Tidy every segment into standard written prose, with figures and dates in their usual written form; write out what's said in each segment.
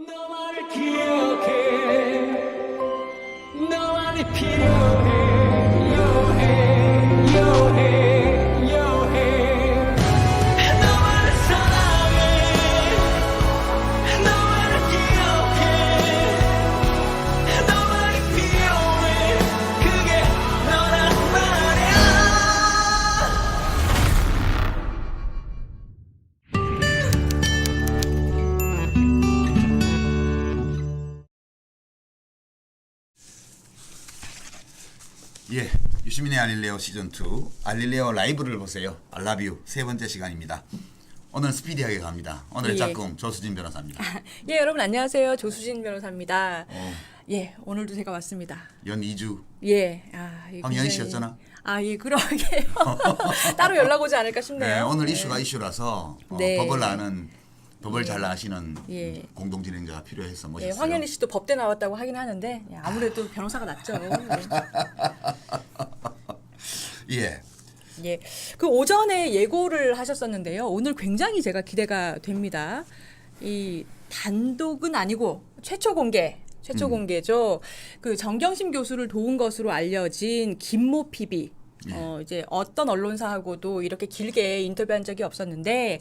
너만을 기억해 너만이 필요해 요해 요해 요해 너만을 사랑해 너만을 기억해 너만이 필요해 그게 너란 말이야. 예, 유시민의 알릴레오 시즌2 알릴레오 라이브를 보세요. 알라뷰 세 번째 시간입니다. 오늘 스피디하게 갑니다. 오늘의 예. 짝꿍 조수진 변호사입니다. 예, 여러분 안녕하세요. 조수진 변호사입니다. 예, 오늘도 제가 왔습니다. 연 2주 예, 황연희 씨였잖아. 예, 그러게요. 따로 연락 오지 않을까 싶네요. 네, 오늘 네. 이슈가 이슈라서 네. 법을 아는 법을 잘 아시는 예. 공동 진행자가 필요해서 예, 모셨어요. 황현희 씨도 법대 나왔다고 하긴 하는데 예, 아무래도 변호사가 낫죠. 예, 예, 그 오전에 예고를 하셨었는데요. 오늘 굉장히 제가 기대가 됩니다. 이 단독은 아니고 최초 공개죠. 그 정경심 교수를 도운 것으로 알려진 김모 PB. 예. 이제 어떤 언론사하고도 이렇게 길게 인터뷰한 적이 없었는데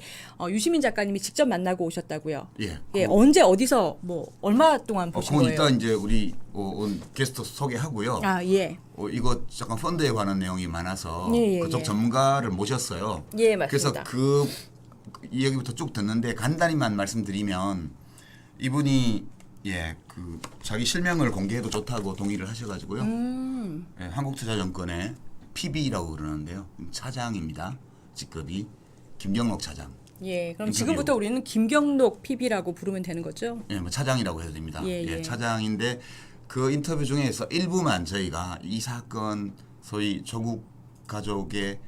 유시민 작가님이 직접 만나고 오셨다고요. 예. 예, 언제 어디서 뭐 얼마 동안 보신 그건 거예요? 이따 이제 우리 온 게스트 소개하고요. 예. 이거 잠깐 펀드에 관한 내용이 많아서 예, 예, 그쪽 예. 전문가를 모셨어요. 예, 맞습니다. 그래서 이 얘기부터 쭉 듣는데 간단히만 말씀드리면 이분이 그 자기 실명을 공개해도 좋다고 동의를 하셔가지고요. 예, 한국투자증권의 PB라고 그러는데요. 차장입니다. 직급이 김경록 차장. 예, 그럼 인터뷰. 지금부터 우리는 김경록 PB라고 부르면 되는 거죠? 예, 뭐 차장이라고 해도 됩니다. 예, 예. 차장인데 그 인터뷰 중에서 일부만 저희가 이 사건 소위 조국 가족의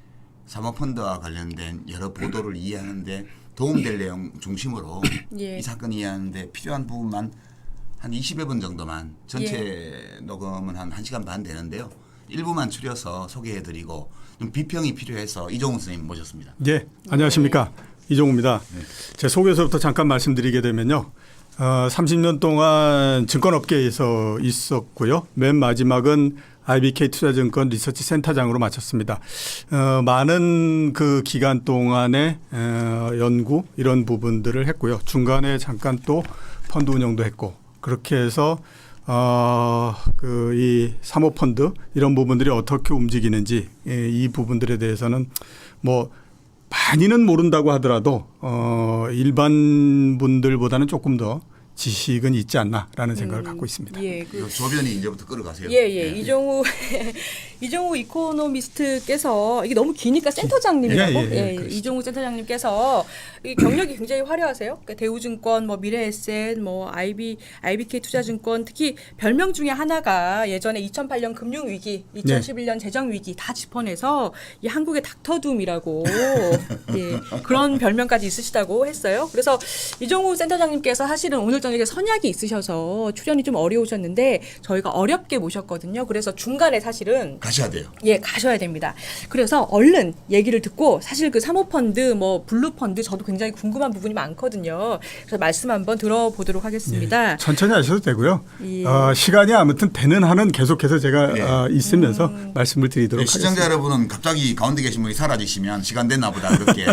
사모펀드와 관련된 여러 보도를 이해하는데 도움될 내용 중심으로 예. 이 사건 이해하는데 필요한 부분만 한 20여 분 정도만 전체 녹음은 한 1시간 반 되는데요. 일부만 추려서 소개해드리고 좀 비평이 필요해서 이종훈 선생님 모셨습니다. 예, 안녕하십니까. 이종우입니다. 제 소개서부터 잠깐 말씀드리게 되면요. 30년 동안 증권업계에서 있었고요. 맨 마지막은 IBK 투자증권 리서치 센터장으로 마쳤습니다. 많은 그 기간 동안에 연구 이런 부분들을 했고요. 중간에 잠깐 또 펀드 운영도 했고 그렇게 해서 이 사모펀드 이런 부분들이 어떻게 움직이는지 이 부분들에 대해서는 뭐 많이는 모른다고 하더라도 일반 분들보다는 조금 더 지식은 있지 않나라는 생각을 갖고 있습니다. 예, 이거 조변이 이제부터 끌어가세요. 예. 이종우 이코노미스트께서 이게 너무 기니까 센터장님이라고. 그렇습니다. 이종우 센터장님께서 이 경력이 굉장히 화려하세요. 그러니까 대우증권, 뭐 미래에셋, 뭐 IBK 투자증권, 특히 별명 중에 하나가 예전에 2008년 금융위기, 2011년 재정위기 다 짚어내서 이 한국의 닥터둠이라고 그런 별명까지 있으시다고 했어요. 그래서 이종우 센터장님께서 사실은 오늘 저녁에 선약이 있으셔서 출연이 좀 어려우셨는데 저희가 어렵게 모셨거든요. 그래서 중간에 사실은 가셔야 돼요. 가셔야 됩니다. 그래서 얼른 얘기를 듣고 사실 그 사모펀드, 뭐 블루펀드 저도 굉장히 궁금한 부분이 많거든요. 그래서 말씀 한번 들어보도록 하겠습니다. 천천히 하셔도 되고요. 예. 시간이 아무튼 되는 한은 계속해서 제가 있으면서 말씀을 드리도록 시청자 하겠습니다. 여러분은 갑자기 가운데 계신 분이 사라지시면 시간 됐나 보다 그렇게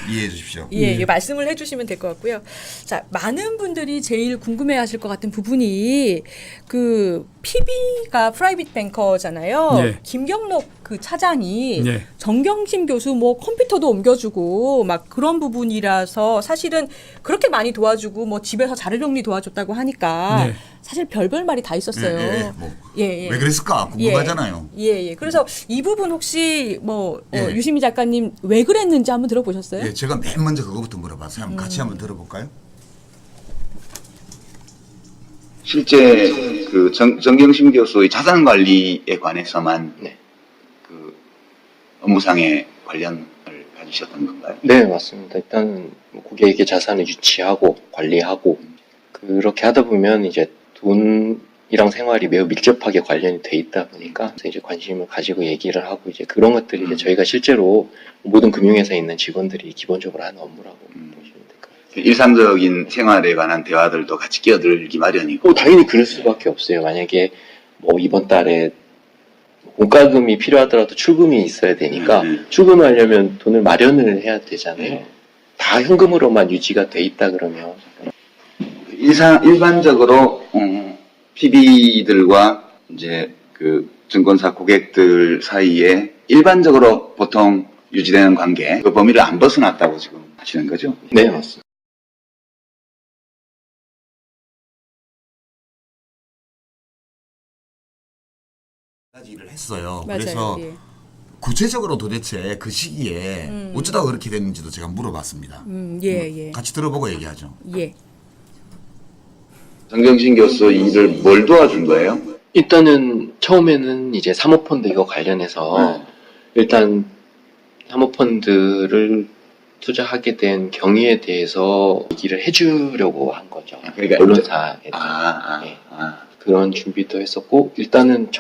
이해해 주십시오. 말씀을 해주시면 될 것 같고요. 자, 많은 분들이 제일 궁금해하실 것 같은 부분이 그 PB가 프라이빗 뱅커잖아요. 네. 김경록 그 차장이 네. 정경심 교수 뭐 컴퓨터도 옮겨주고 막 그런 부분이라서 사실은 그렇게 많이 도와주고 뭐 집에서 자료 정리 도와줬다고 하니까 네. 사실 별별 말이 다 있었어요. 왜 그랬을까 궁금하잖아요. 그래서 이 부분 혹시 뭐 예. 유시미 작가님 왜 그랬는지 한번 들어보셨어요? 예, 제가 맨 먼저 그거부터 물어봤어요. 같이 한번 들어볼까요? 실제 그 정경심 교수의 자산 관리에 관해서만 그 업무상의 관련을 가지셨던 건가요? 네, 맞습니다. 일단 고객의 자산을 유치하고 관리하고 그렇게 하다 보면 이제 돈이랑 생활이 매우 밀접하게 관련이 돼 있다 보니까 이제 관심을 가지고 얘기를 하고 이제 그런 것들이 이제 저희가 실제로 모든 금융회사에 있는 직원들이 기본적으로 하는 업무라고 보시면 될 것 같아요. 일상적인 생활에 관한 대화들도 같이 끼어들기 마련이고. 당연히 그럴 수밖에 없어요. 만약에 뭐 이번 달에 공과금이 필요하더라도 출금이 있어야 되니까 출금하려면 돈을 마련을 해야 되잖아요. 다 현금으로만 유지가 돼 있다 그러면 일반적으로 PB들과 이제 그 증권사 고객들 사이에 일반적으로 보통 유지되는 관계, 그 범위를 안 벗어났다고 지금 하시는 거죠? 네, 맞습니다. 까지 일을 했어요. 맞아요. 그래서 예. 구체적으로 도대체 그 시기에 어쩌다 그렇게 됐는지도 제가 물어봤습니다. 예. 같이 들어보고 얘기하죠. 예. 정경심 교수 일을 뭘 도와준 거예요? 일단은 처음에는 이제 사모펀드 이거 관련해서 일단 사모펀드를 투자하게 된 경위에 대해서 얘기를 해주려고 한 거죠. 그러니까 언론사에 네. 그런 준비도 했었고 일단은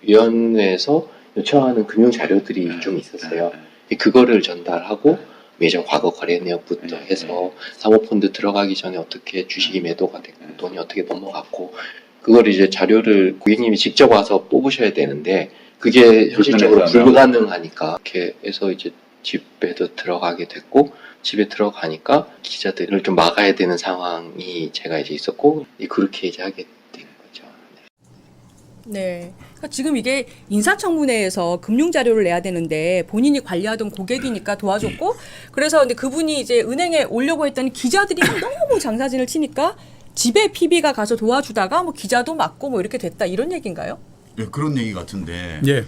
청문위원회에서 요청하는 금융 자료들이 좀 있었어요. 그거를 전달하고 예전 과거 거래 내역부터 해서 사모펀드 들어가기 전에 어떻게 주식이 매도가 됐고 돈이 어떻게 넘어갔고 그걸 이제 자료를 고객님이 직접 와서 뽑으셔야 되는데 그게 현실적으로 불가능하니까 이렇게 해서 이제 집에도 들어가게 됐고 집에 들어가니까 기자들을 좀 막아야 되는 상황이 제가 이제 있었고 그렇게 이제 하게 된 거죠. 네. 그러니까 지금 이게 인사청문회에서 금융 자료를 내야 되는데 본인이 관리하던 고객이니까 도와줬고 그래서 근데 그분이 이제 은행에 오려고 했더니 기자들이 너무 장사진을 치니까 집에 PB가 가서 도와주다가 뭐 기자도 맞고 뭐 이렇게 됐다 이런 얘기인가요? 예, 그런 얘기 같은데. 예.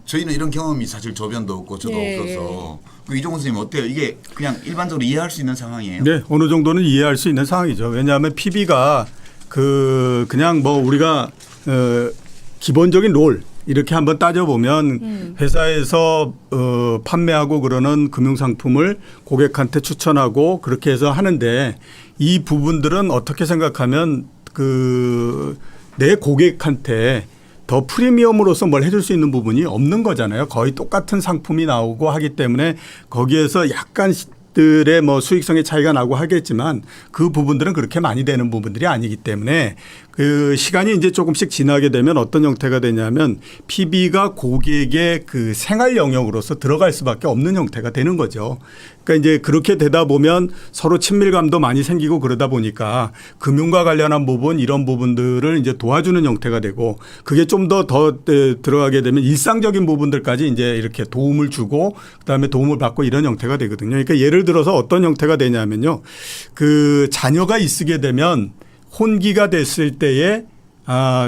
저희는 이런 경험이 사실 저변도 없고 저도 예. 없어서 이종훈 선생님 어때요? 이게 그냥 일반적으로 이해할 수 있는 상황이에요? 네, 어느 정도는 이해할 수 있는 상황이죠. 왜냐하면 PB가 그냥 뭐 우리가 기본적인 롤 이렇게 한번 따져보면 회사에서 판매하고 그러는 금융상품을 고객한테 추천하고 그렇게 해서 하는데 이 부분들은 어떻게 생각하면 내 고객한테 더 프리미엄으로서 뭘 해줄 수 있는 부분이 없는 거잖아요. 거의 똑같은 상품이 나오고 하기 때문에 거기에서 약간들의 뭐 수익성의 차이가 나고 하겠지만 그 부분들은 그렇게 많이 되는 부분들이 아니기 때문에 그 시간이 이제 조금씩 지나게 되면 어떤 형태가 되냐면 PB가 고객의 그 생활 영역으로서 들어갈 수밖에 없는 형태가 되는 거죠. 그러니까 이제 그렇게 되다 보면 서로 친밀감도 많이 생기고 그러다 보니까 금융과 관련한 부분 이런 부분들을 이제 도와주는 형태가 되고 그게 좀 더 들어가게 되면 일상적인 부분들까지 이제 이렇게 도움을 주고 그다음에 도움을 받고 이런 형태가 되거든요. 그러니까 예를 들어서 어떤 형태가 되냐면요. 그 자녀가 있게 되면 혼기가 됐을 때에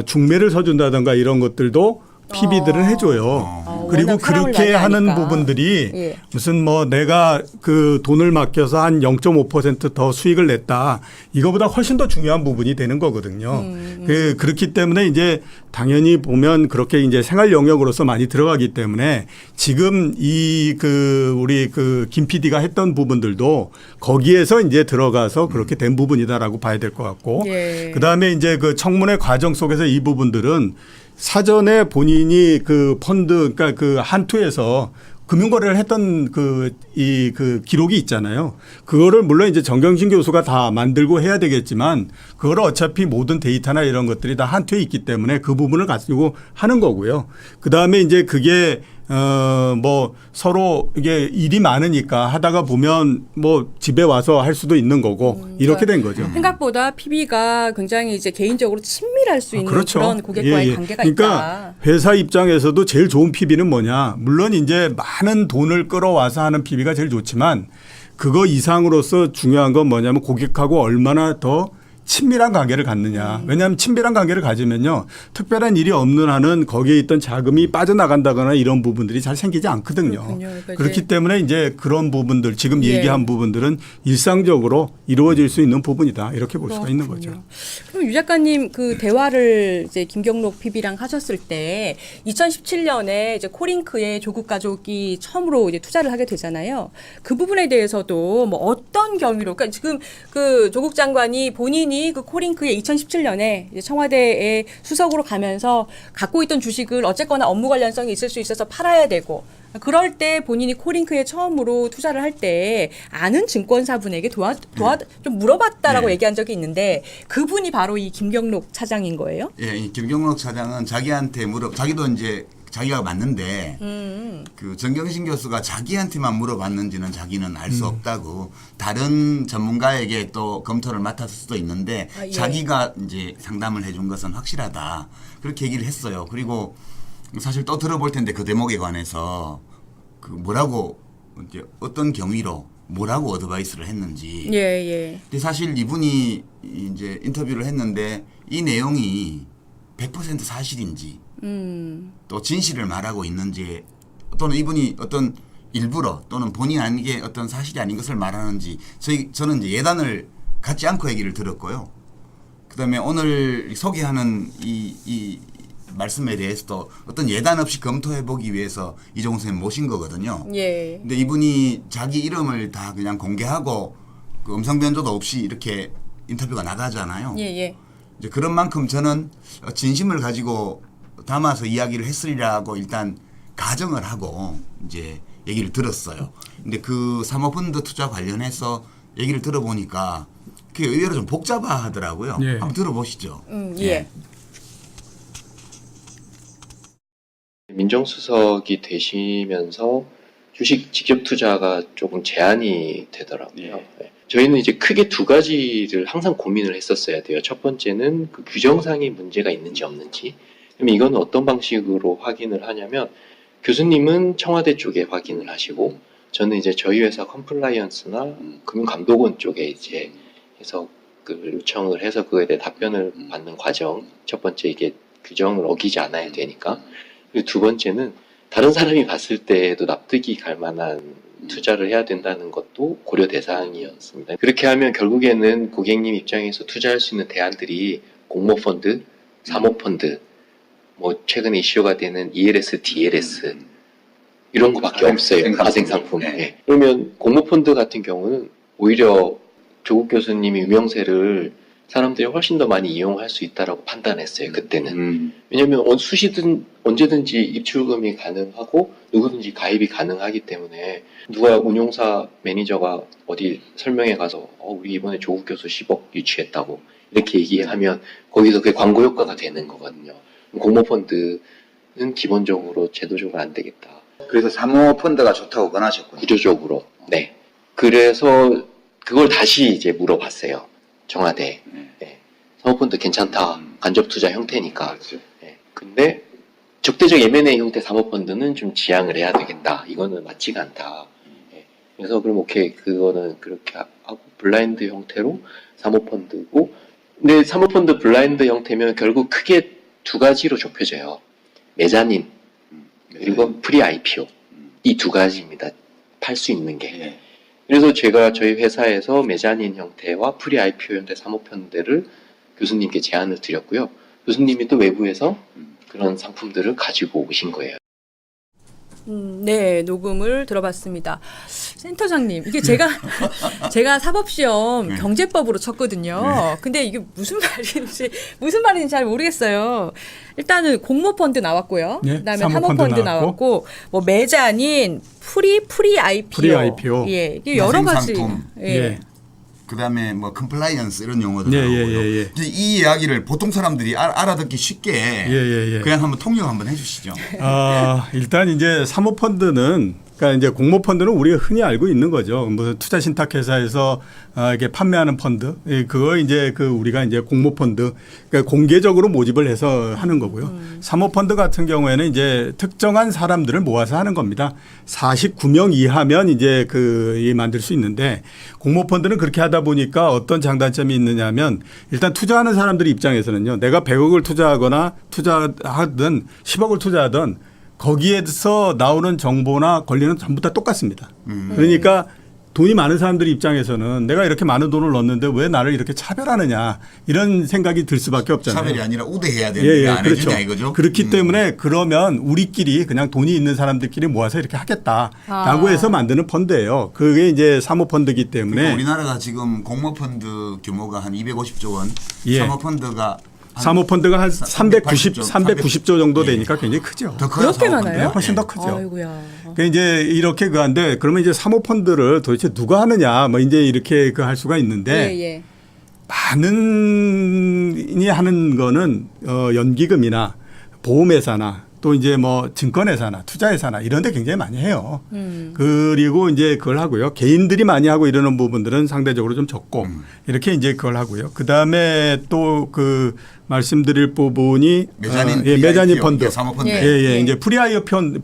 중매를 서준다든가 이런 것들도 PB들은 해줘요. 그리고 워낙 사랑을 그렇게 많이 하는 하니까. 부분들이 예. 무슨 뭐 내가 그 돈을 맡겨서 한 0.5% 더 수익을 냈다. 이거보다 훨씬 더 중요한 부분이 되는 거거든요. 그렇기 때문에 이제 당연히 보면 그렇게 이제 생활 영역으로서 많이 들어가기 때문에 지금 우리 김 PD가 했던 부분들도 거기에서 이제 들어가서 그렇게 된 부분이다라고 봐야 될 것 같고 예. 그다음에 이제 그 청문회 과정 속에서 이 부분들은 사전에 본인이 그 펀드 그러니까 그 한투에서 금융거래를 했던 그 기록이 있잖아요. 그거를 물론 이제 정경심 교수가 다 만들고 해야 되겠지만 그거를 어차피 모든 데이터나 이런 것들이 다 한투에 있기 때문에 그 부분을 가지고 하는 거고요. 그 다음에 이제 그게 뭐 서로 이게 일이 많으니까 하다가 보면 뭐 집에 와서 할 수도 있는 거고 이렇게 된 거죠. 생각보다 PB가 굉장히 이제 개인적으로 친밀할 수 있는 그렇죠. 그런 고객과의 예, 예. 관계가 그러니까 있다. 회사 입장에서도 제일 좋은 PB는 뭐냐. 물론 이제 많은 돈을 끌어와서 하는 PB가 제일 좋지만 그거 이상으로서 중요한 건 뭐냐면 고객하고 얼마나 더 친밀한 관계를 갖느냐. 왜냐하면 친밀한 관계를 가지면요. 특별한 일이 없는 한은 거기에 있던 자금이 빠져나간다거나 이런 부분들이 잘 생기지 않거든요. 그렇군요. 그러니까 그렇기 이제 때문에 이제 그런 부분들 지금 예. 얘기한 부분들은 일상적으로 이루어질 수 있는 부분이다. 이렇게 볼 수가 있는 그렇군요. 거죠. 그럼 유 작가님 그 대화를 이제 김경록 PB랑 하셨을 때 2017년에 이제 코링크에 조국 가족이 처음으로 이제 투자를 하게 되잖아요. 그 부분에 대해서도 뭐 어떤 경위로 그러니까 지금 그 조국 장관이 본인이 이분이 그 코링크에 2017년에 청와대에 수석으로 가면서 갖고 있던 주식을 어쨌거나 업무 관련성이 있을 수 있어서 팔아야 되고 그럴 때 본인이 코링크에 처음으로 투자를 할 때 아는 증권사분에게 좀 물어봤다라고 네. 얘기한 적이 있는데 그분이 바로 이 김경록 차장인 거예요? 예, 이 김경록 차장은 자기한테 자기도 이제 자기가 맞는데 그 정경심 교수가 자기한테만 물어봤는지는 자기는 알 수 없다고 다른 전문가에게 또 검토를 맡았을 수도 있는데 아, 예. 자기가 이제 상담을 해준 것은 확실하다 그렇게 얘기를 했어요. 그리고 사실 또 들어볼 텐데 그 대목에 관해서 그 뭐라고 이제 어떤 경위로 뭐라고 어드바이스를 했는지. 예, 예. 근데 사실 이분이 이제 인터뷰를 했는데 이 내용이 100% 사실인지 또 진실을 말하고 있는지 또는 이분이 어떤 일부러 또는 본의 아니게 어떤 사실이 아닌 것을 말하는지 저는 이제 예단을 갖지 않고 얘기를 들었고요. 그다음에 오늘 소개하는 이 말씀에 대해서도 어떤 예단 없이 검토해 보기 위해서 이종훈 선생님 모신 거거든요. 예. 근데 이분이 자기 이름을 다 그냥 공개하고 그 음성 변조도 없이 이렇게 인터뷰가 나가잖아요. 예, 예. 이제 그런 만큼 저는 진심을 가지고 담아서 이야기를 했으리라고 일단 가정을 하고 이제 얘기를 들었어요. 근데 그 사모펀드 투자 관련해서 얘기를 들어보니까 그게 의외로 좀 복잡하더라고요. 예. 한번 들어보시죠. 예. 민정수석이 되시면서 주식 직접 투자가 조금 제한이 되더라고요. 네. 저희는 이제 크게 두 가지를 항상 고민을 했었어야 돼요. 첫 번째는 그 규정상의 문제가 있는지 없는지. 그러면 이건 어떤 방식으로 확인을 하냐면 교수님은 청와대 쪽에 확인을 하시고 저는 이제 저희 회사 컴플라이언스나 금융감독원 쪽에 이제 해서 그 요청을 해서 그거에 대해 답변을 받는 과정. 첫 번째 이게 규정을 어기지 않아야 되니까. 그리고 두 번째는 다른 사람이 봤을 때에도 납득이 갈 만한 투자를 해야 된다는 것도 고려 대상이었습니다. 그렇게 하면 결국에는 고객님 입장에서 투자할 수 있는 대안들이 공모펀드, 사모펀드, 뭐 최근에 이슈가 되는 ELS, DLS 이런 거밖에 없어요. 가생상품. 네. 네. 그러면 공모펀드 같은 경우는 오히려 조국 교수님이 유명세를 사람들이 훨씬 더 많이 이용할 수 있다라고 판단했어요. 그때는. 왜냐하면 언제든지 입출금이 가능하고 누구든지 가입이 가능하기 때문에 누가 운용사 매니저가 어디 설명회 가서 우리 이번에 조국 교수 10억 유치했다고 이렇게 얘기하면 거기서 그게 광고 효과가 되는 거거든요. 공모펀드는 기본적으로 제도적으로 안 되겠다. 그래서 사모펀드가 좋다고 권하셨군요. 구조적으로. 네. 그래서 그걸 다시 이제 물어봤어요. 청와대. 네. 사모펀드 괜찮다. 간접 투자 형태니까. 그렇죠. 네. 근데 적대적 M&A 형태 사모펀드는 좀 지양을 해야 되겠다. 이거는 맞지가 않다. 네. 그래서 그럼 오케이 그거는 그렇게 하고 블라인드 형태로 사모펀드고 근데 사모펀드 블라인드 형태면 결국 크게 두 가지로 좁혀져요. 메자닌 그리고 프리 IPO 이 두 가지입니다. 팔 수 있는 게. 예. 그래서 제가 저희 회사에서 메자닌 형태와 프리 IPO 형태 사모펀드를 교수님께 제안을 드렸고요. 교수님이 또 외부에서 그런 상품들을 가지고 오신 거예요. 네, 녹음을 들어봤습니다. 센터장님, 이게 제가 사법시험 네. 경제법으로 쳤거든요. 근데 이게 무슨 말인지 잘 모르겠어요. 일단은 공모펀드 나왔고요. 네, 그다음에 사모펀드 사모펀드 나왔고, 뭐 메자닌, 프리 IPO. 프리 IPO. 예, 이게 여러 가지. 가생상품. 예. 그다음에 뭐 컴플라이언스 이런 용어도 예, 나오고요. 예, 예. 근데 이 이야기를 보통 사람들이 알아듣기 쉽게 예. 그냥 한번 통역 한번 해주시죠. 일단 이제 사모펀드는 그러니까 이제 공모펀드는 우리가 흔히 알고 있는 거죠. 무슨 투자 신탁 회사에서 이게 판매하는 펀드, 그거 이제 그 우리가 이제 공모펀드, 그러니까 공개적으로 모집을 해서 하는 거고요. 사모펀드 같은 경우에는 이제 특정한 사람들을 모아서 하는 겁니다. 49명 이하면 이제 이 만들 수 있는데 공모펀드는 그렇게 하다 보니까 어떤 장단점이 있느냐면 일단 투자하는 사람들 입장에서는요, 내가 100억을 투자하거나 투자하든 10억을 투자하든 거기에서 나오는 정보나 권리는 전부 다 똑같습니다. 그러니까 돈이 많은 사람들 입장에서는 내가 이렇게 많은 돈을 넣었는데 왜 나를 이렇게 차별하느냐 이런 생각이 들 수밖에 없잖아요. 차별이 아니라 우대해야 되는데 안 그렇죠. 해주냐 이거죠. 그렇기 때문에 그러면 우리끼리 그냥 돈이 있는 사람들끼리 모아서 이렇게 하겠다라고 해서 만드는 펀드예요. 그게 이제 사모펀드이기 때문에 그러니까 우리나라가 지금 공모펀드 규모가 한 250조 원, 예. 사모펀드가 사모펀드가 한 390조 정도 예. 되니까 굉장히 크죠. 더 커요. 그렇게 사모펀드가. 많아요? 훨씬 더 예. 크죠. 아이고야. 그러니까 이제 이렇게 그한데 그러면 이제 사모펀드를 도대체 누가 하느냐 뭐 이제 이렇게 그 할 수가 있는데 예, 예. 많은이 하는 거는 연기금이나 보험회사나 또 이제 뭐 증권회사나 투자회사나 이런 데 굉장히 많이 해요. 그리고 이제 그걸 하고요. 개인들이 많이 하고 이러는 부분들은 상대적으로 좀 적고 이렇게 이제 그걸 하고요. 그다음에 또 그 말씀드릴 부분이 메자닌 메자닌 PIPO, 펀드. 이게 사모펀드. 예. 예. 이제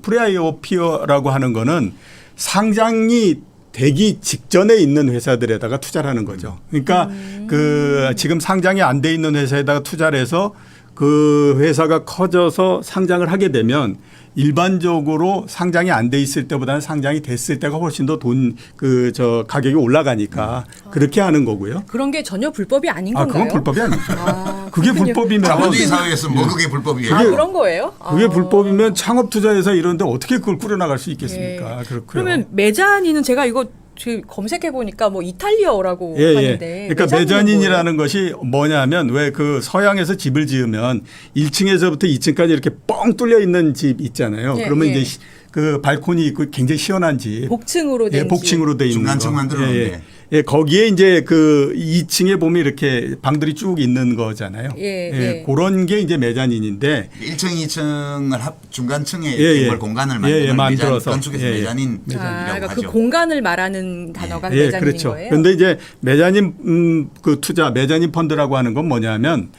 프리아이오피어라고 하는 거는 상장이 되기 직전에 있는 회사들에다가 투자를 하는 거죠. 그러니까 그 지금 상장이 안 돼 있는 회사에다가 투자를 해서 그 회사가 커져서 상장을 하게 되면 일반적으로 상장이 안 돼 있을 때보다는 상장이 됐을 때가 훨씬 더 가격이 올라가니까 그렇게 하는 거고요. 그런 게 전혀 불법이 아닌 건가요? 그건 불법이 아니죠. 아, 그게 그렇군요. 불법이면 자본주의 사회에서 뭐 그게 불법이에요. 아, 그런 거예요? 그게 아. 불법이면 창업 투자회사 이런데 어떻게 그걸 꾸려나갈 수 있겠습니까? 예. 그렇고요. 그러면 메자닌은 제가 이거 지금 검색해 보니까 뭐 이탈리아어라고 하는데. 그러니까 메자닌은 메자닌이라는 것이 뭐냐면 왜 그 서양에서 집을 지으면 1층에서부터 2층까지 이렇게 뻥 뚫려 있는 집 있잖아요. 예, 그러면 예. 이제 그 발코니 있고 굉장히 시원한 집. 복층으로 된 복층으로 돼 있는 중간층 거. 만들어놓은데. 예, 거기에 이제 그 2층에 보면 이렇게 방들이 쭉 있는 거잖아요. 예. 그런 게 이제 메자닌인데 1층, 2층을 중간층에 예, 정말 예. 공간을 예, 만드는 예, 만들어서. 건축에서 예, 예. 메자닌이라고 그러니까 하죠. 그 공간을 말하는 단어가 예, 메자닌인 그렇죠. 거예요. 그런데 이제 메자닌 그 투자, 메자닌 펀드라고 하는 건 뭐냐면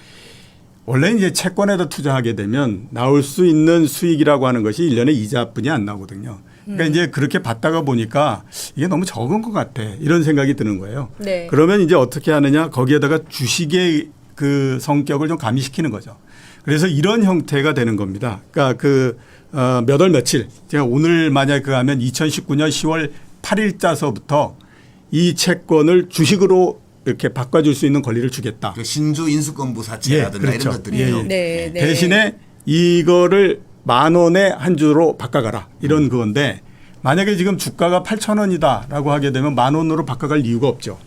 원래 이제 채권에다 투자하게 되면 나올 수 있는 수익이라고 하는 것이 1년에 이자뿐이 안 나오거든요. 그러니까 이제 그렇게 받다가 보니까 이게 너무 적은 것 같아. 이런 생각이 드는 거예요. 네. 그러면 이제 어떻게 하느냐? 거기에다가 주식의 그 성격을 좀 가미시키는 거죠. 그래서 이런 형태가 되는 겁니다. 그러니까 몇 월 며칠 제가 오늘 만약 그 하면 2019년 10월 8일자서부터 이 채권을 주식으로 이렇게 바꿔줄 수 있는 권리를 주겠다. 그 신주 인수권부 사채라든가 예, 그렇죠. 이런 것들이에요. 네. 대신에 이거를 10,000원에 한 주로 바꿔가라 이런 그건데 만약에 지금 주가가 8,000원이다라고 하게 되면 10,000원으로 바꿔갈 이유가 없죠.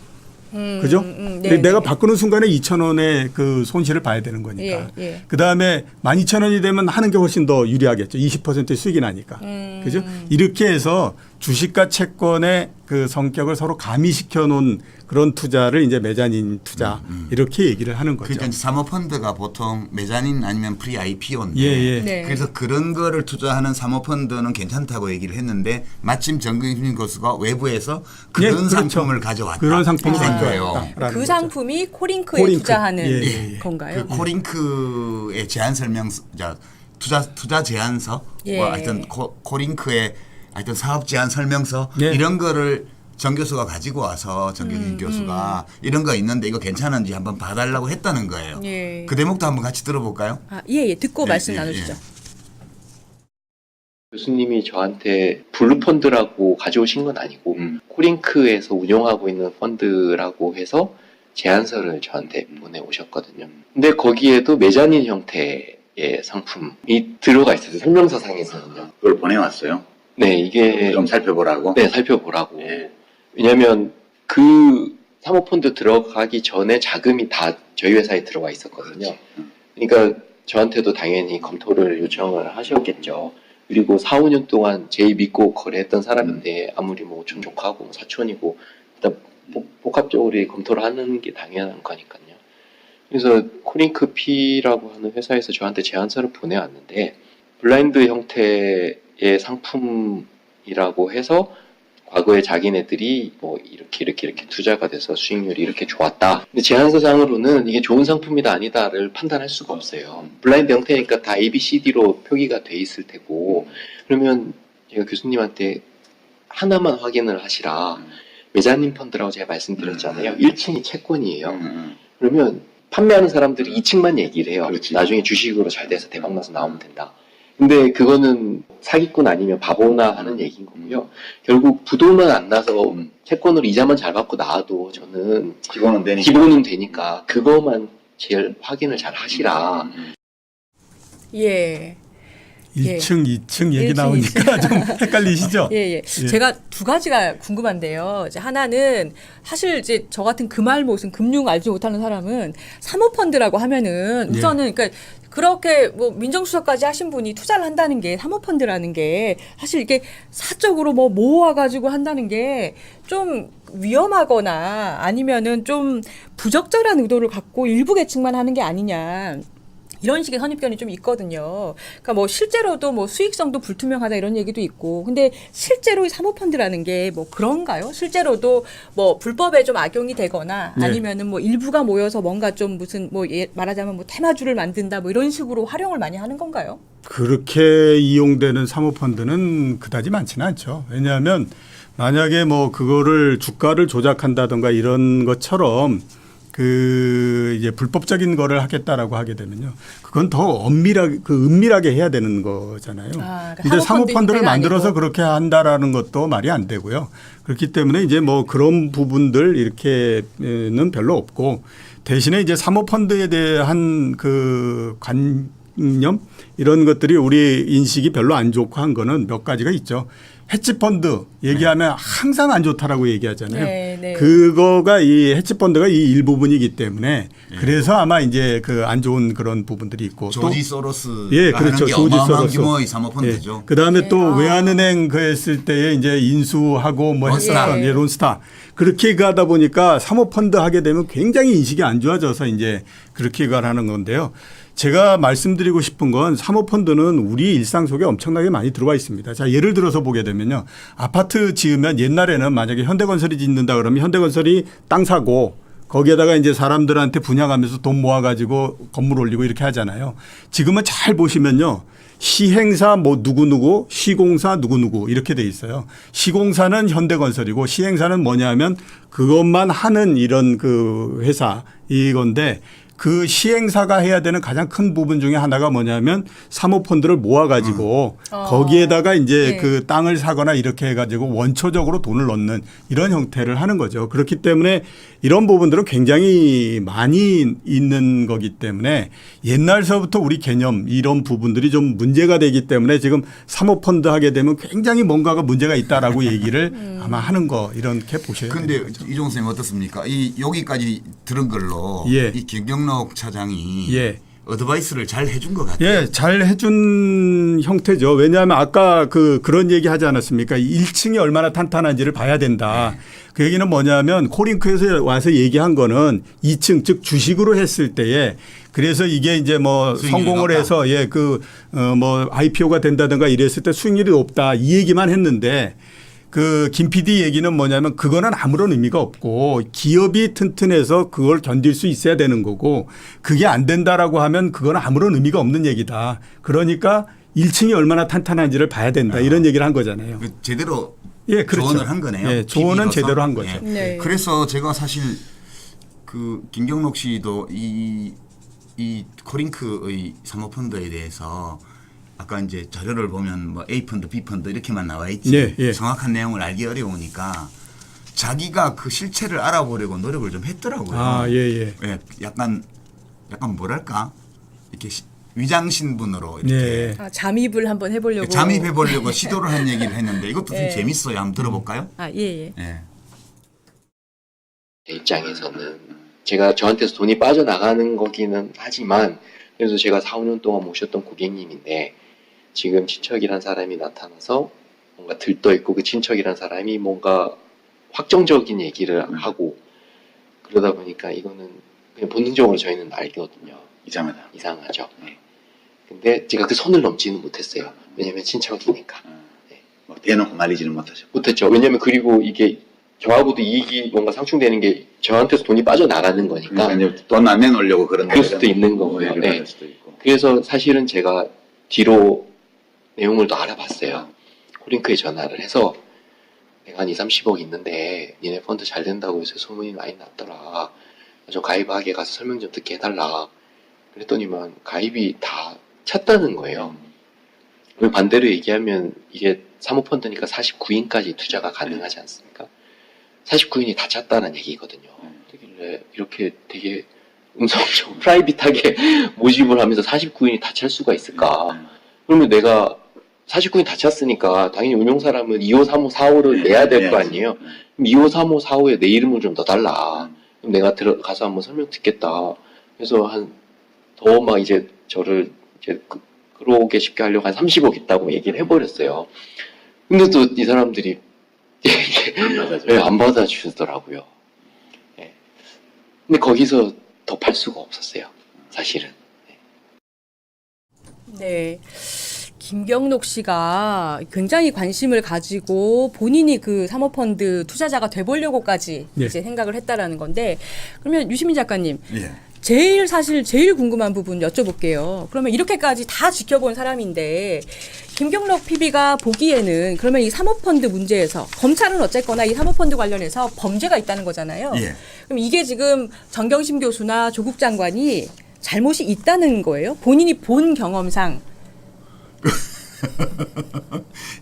그죠? 네, 내가 네. 바꾸는 순간에 2,000원의 그 손실을 봐야 되는 거니까. 예. 그 다음에 12,000원이 되면 하는 게 훨씬 더 유리하겠죠. 20%의 수익이 나니까. 그죠? 이렇게 해서 주식과 채권의 그 성격을 서로 가미시켜 놓은 그런 투자를 이제 메자닌 투자 이렇게 얘기를 하는 거죠. 그러니까 사모펀드가 보통 메자닌 아니면 프리 IPO인데 예. 네. 그래서 그런 거를 투자하는 사모펀드는 괜찮다고 얘기를 했는데 마침 정경심 교수가 외부에서 그런 그렇죠. 상품을 가져왔다. 그런 상품을 된 가져왔다. 그 거죠. 상품이 코링크에 코링크. 투자하는 예. 건가요? 그 코링크의 제한 설명서, 투자 제안서, 예. 뭐 하여튼 코링크의 하여튼 사업 제안 설명서 예. 이런 거를 정 교수가 가지고 와서 정경심 교수가 이런 거 있는데 이거 괜찮은지 한번 봐달라고 했다는 거예요. 예. 그 대목도 한번 같이 들어볼까요? 예. 듣고 예, 말씀 예, 나누시죠. 교수님이 저한테 블루펀드라고 가져오신 건 아니고 코링크에서 운영하고 있는 펀드라고 해서 제안서를 저한테 보내오셨거든요. 근데 거기에도 메자닌 형태의 상품이 들어가 있어요. 설명서상에서는요. 그걸 보내왔어요. 네, 이게 좀 살펴보라고. 네, 살펴보라고. 예. 왜냐하면 그 사모펀드 들어가기 전에 자금이 다 저희 회사에 들어와 있었거든요. 그러니까 저한테도 당연히 검토를 요청을 하셨겠죠. 그리고 4, 5년 동안 제일 믿고 거래했던 사람인데 아무리 뭐 촌족하고 뭐 사촌이고 일단 복합적으로 검토를 하는 게 당연한 거니까요. 그래서 코링크 P라고 하는 회사에서 저한테 제안서를 보내왔는데 블라인드 형태의 상품이라고 해서 과거에 자기네들이 뭐 이렇게 투자가 돼서 수익률이 이렇게 좋았다. 근데 제안서상으로는 이게 좋은 상품이다 아니다를 판단할 수가 없어요. 블라인드 형태니까 다 A, B, C, D로 표기가 돼 있을 테고 그러면 제가 교수님한테 하나만 확인을 하시라. 메자닌 펀드라고 제가 말씀드렸잖아요. 1층이 채권이에요. 그러면 판매하는 사람들이 2층만 얘기를 해요. 그렇지. 나중에 주식으로 잘 돼서 대박나서 나오면 된다. 근데 그거는 사기꾼 아니면 바보나 하는 얘기인 거고요. 결국 부도만 안 나서 채권으로 이자만 잘 받고 나와도 저는 기본은 되니까. 기본은 되니까 그것만 제일 확인을 잘 하시라. 예. 1층, 2층 얘기 1층, 나오니까 좀 헷갈리시죠? 예, 예. 제가 두 가지가 궁금한데요. 이제 하나는 사실 이제 저 같은 금알못은 금융 알지 못하는 사람은 사모펀드라고 하면은 우선은 그러니까 그렇게 뭐 민정수석까지 하신 분이 투자를 한다는 게 사모펀드라는 게 사실 이게 사적으로 뭐 모아가지고 한다는 게 좀 위험하거나 아니면은 좀 부적절한 의도를 갖고 일부 계층만 하는 게 아니냐. 이런 식의 선입견이 좀 있거든요. 그러니까 뭐 실제로도 뭐 수익성도 불투명하다 이런 얘기도 있고, 근데 실제로 이 사모펀드라는 게 뭐 그런가요? 실제로도 뭐 불법에 좀 악용이 되거나 네. 아니면은 뭐 일부가 모여서 뭔가 좀 무슨 뭐 말하자면 뭐 테마주를 만든다 뭐 이런 식으로 활용을 많이 하는 건가요? 그렇게 이용되는 사모펀드는 그다지 많지는 않죠. 왜냐하면 만약에 뭐 그거를 주가를 조작한다든가 이런 것처럼 그 이제 불법적인 거를 하겠다라고 하게 되면요, 그건 더 은밀하게 해야 되는 거잖아요. 아, 그러니까 근데 사모펀드를 형태가 만들어서 아니고. 그렇게 한다라는 것도 말이 안 되고요. 그렇기 때문에 이제 뭐 그런 부분들 이렇게는 별로 없고, 대신에 이제 사모펀드에 대한 그 관념 이런 것들이 우리 인식이 별로 안 좋고 한 거는 몇 가지가 있죠. 헤지펀드 얘기하면 항상 안 좋다라고 얘기하잖아요. 네, 네. 그거가 이 헤지펀드가 이 일부분이기 때문에 그래서 아마 이제 그 안 좋은 그런 부분들이 있고 조지 소로스 예, 그렇죠. 게 조지 어마어마한 소로스. 규모의 사모펀드죠. 그 다음에 또 아. 외환은행 그 했을 때에 이제 인수하고 뭐 론스타. 했었던 예, 론스타. 그렇게 가다 보니까 사모펀드 하게 되면 굉장히 인식이 안 좋아져서 이제 그렇게 가라는 건데요. 제가 말씀드리고 싶은 건 사모펀드는 우리 일상 속에 엄청나게 많이 들어와 있습니다. 자, 예를 들어서 보게 되면요. 아파트 지으면 옛날에는 만약에 현대건설이 짓는다 그러면 현대건설이 땅 사고 거기에다가 이제 사람들한테 분양하면서 돈 모아가지고 건물 올리고 이렇게 하잖아요. 지금은 잘 보시면요. 시행사 뭐 누구누구, 시공사 누구누구 이렇게 돼 있어요. 시공사는 현대건설이고 시행사는 뭐냐면 그것만 하는 이런 그 회사 이건데, 그 시행사가 해야 되는 가장 큰 부분 중에 하나가 뭐냐면 사모펀드를 모아가지고 거기에다가 이제 네. 그 땅을 사거나 이렇게 해가지고 원초적으로 돈을 넣는 이런 형태를 하는 거죠. 그렇기 때문에 이런 부분들은 굉장히 많이 있는 거기 때문에 옛날서부터 우리 개념 이런 부분들이 좀 문제가 되기 때문에 지금 사모펀드 하게 되면 굉장히 뭔가가 문제가 있다라고 얘기를 아마 하는 거 이렇게 보셔야 근데 되는 거죠. 이종호 선생님 어떻습니까? 이 여기까지 들은 걸로 예. 이 김경록 차장이 예. 어드바이스를 잘 해준 것 같아요. 예, 잘 해준 형태죠. 왜냐하면 아까 그런 얘기 하지 않았습니까? 1층이 얼마나 탄탄한지를 봐야 된다. 그 얘기는 뭐냐면 코링크에서 와서 얘기한 거는 2층 즉 주식으로 했을 때에 그래서 이게 이제 뭐 수익률이 성공을 높다. 해서 예, 뭐 IPO가 된다든가 이랬을 때 수익률이 높다 이 얘기만 했는데 그 김 PD 얘기는 뭐냐면 그거는 아무런 의미가 없고 기업이 튼튼해서 그걸 견딜 수 있어야 되는 거고 그게 안 된다라고 하면 그거는 아무런 의미가 없는 얘기다. 그러니까 1층이 얼마나 탄탄한지를 봐야 된다. 이런 얘기를 한 거잖아요. 그 제대로 예, 그렇죠. 조언을 한 거네요. 예, 조언은 PD로서. 제대로 한 거죠. 예. 네. 그래서 제가 사실 그 김경록 씨도 이 코링크의 사모펀드에 대해서 아까 이제 자료를 보면 뭐 A 펀드, B 펀드 이렇게만 나와 있지 예, 예. 정확한 내용을 알기 어려우니까 자기가 그 실체를 알아보려고 노력을 좀 했더라고요. 아, 예. 예, 약간 뭐랄까 이렇게 위장 신분으로 이렇게 예. 아, 잠입을 한번 해보려고. 잠입해 보려고 시도를 한 얘기를 했는데 이것도 좀 예. 재밌어요. 한번 들어볼까요? 아, 예. 예. 제 입장에서는 제가 저한테서 돈이 빠져나가는 거기는 하지만 그래서 제가 4, 5년 동안 모셨던 고객님인데 지금 친척이란 사람이 나타나서 뭔가 들떠있고 그 친척이란 사람이 뭔가 확정적인 얘기를 하고 그러다 보니까 이거는 그냥 본능적으로 저희는 알거든요. 이상하다. 이상하죠. 네. 근데 제가 그 선을 넘지는 못했어요. 왜냐면 친척이니까. 뭐 대놓고 말리지는 못하죠. 못했죠. 왜냐면 그리고 이게 저하고도 이익이 뭔가 상충되는 게 저한테서 돈이 빠져나가는 거니까 그러니까 이제 돈 안 내놓으려고 그런 그럴 수도 있는 거고요. 오해를 네. 받을 수도 있고. 그래서 사실은 제가 뒤로 내용을 더 알아봤어요. 코링크에 전화를 해서 내가 한 2, 30억 있는데 니네 펀드 잘 된다고 해서 소문이 많이 났더라. 좀 가입하게 가서 설명 좀 듣게 해달라. 그랬더니만 가입이 다 찼다는 거예요. 반대로 얘기하면 이게 사모펀드니까 49인까지 투자가 가능하지 않습니까? 49인이 다 찼다는 얘기거든요. 그길래 이렇게 되게 음성적 프라이빗하게 모집을 하면서 49인이 다 찰 수가 있을까? 그러면 내가 49인 다 찼으니까 당연히 운용 사람은 2호, 3호, 4호를 내야 될 거 아니에요? 그럼 2호, 3호, 4호에 내 이름을 좀 더 달라. 그럼 내가 들어가서 한번 설명 듣겠다. 그래서 더 막 이제 저를 이제 그러게 쉽게 하려고 한 30억 있다고 얘기를 해버렸어요. 근데 또 이 사람들이 안 받아주더라고요. 예. 근데 거기서 더 팔 수가 없었어요. 사실은. 네. 김경록 씨가 굉장히 관심을 가지고 본인이 그 사모펀드 투자자가 돼보려고까지 네. 이제 생각을 했다라는 건데, 그러면 유시민 작가님, 예. 제일 궁금한 부분 여쭤볼게요. 그러면 이렇게까지 다 지켜본 사람인데 김경록 PB가 보기에는 그러면 이 사모펀드 문제에서 검찰은 어쨌거나 이 사모펀드 관련해서 범죄가 있다는 거잖아요. 예. 그럼 이게 지금 정경심 교수나 조국 장관이 잘못이 있다는 거예요? 본인이 본 경험상.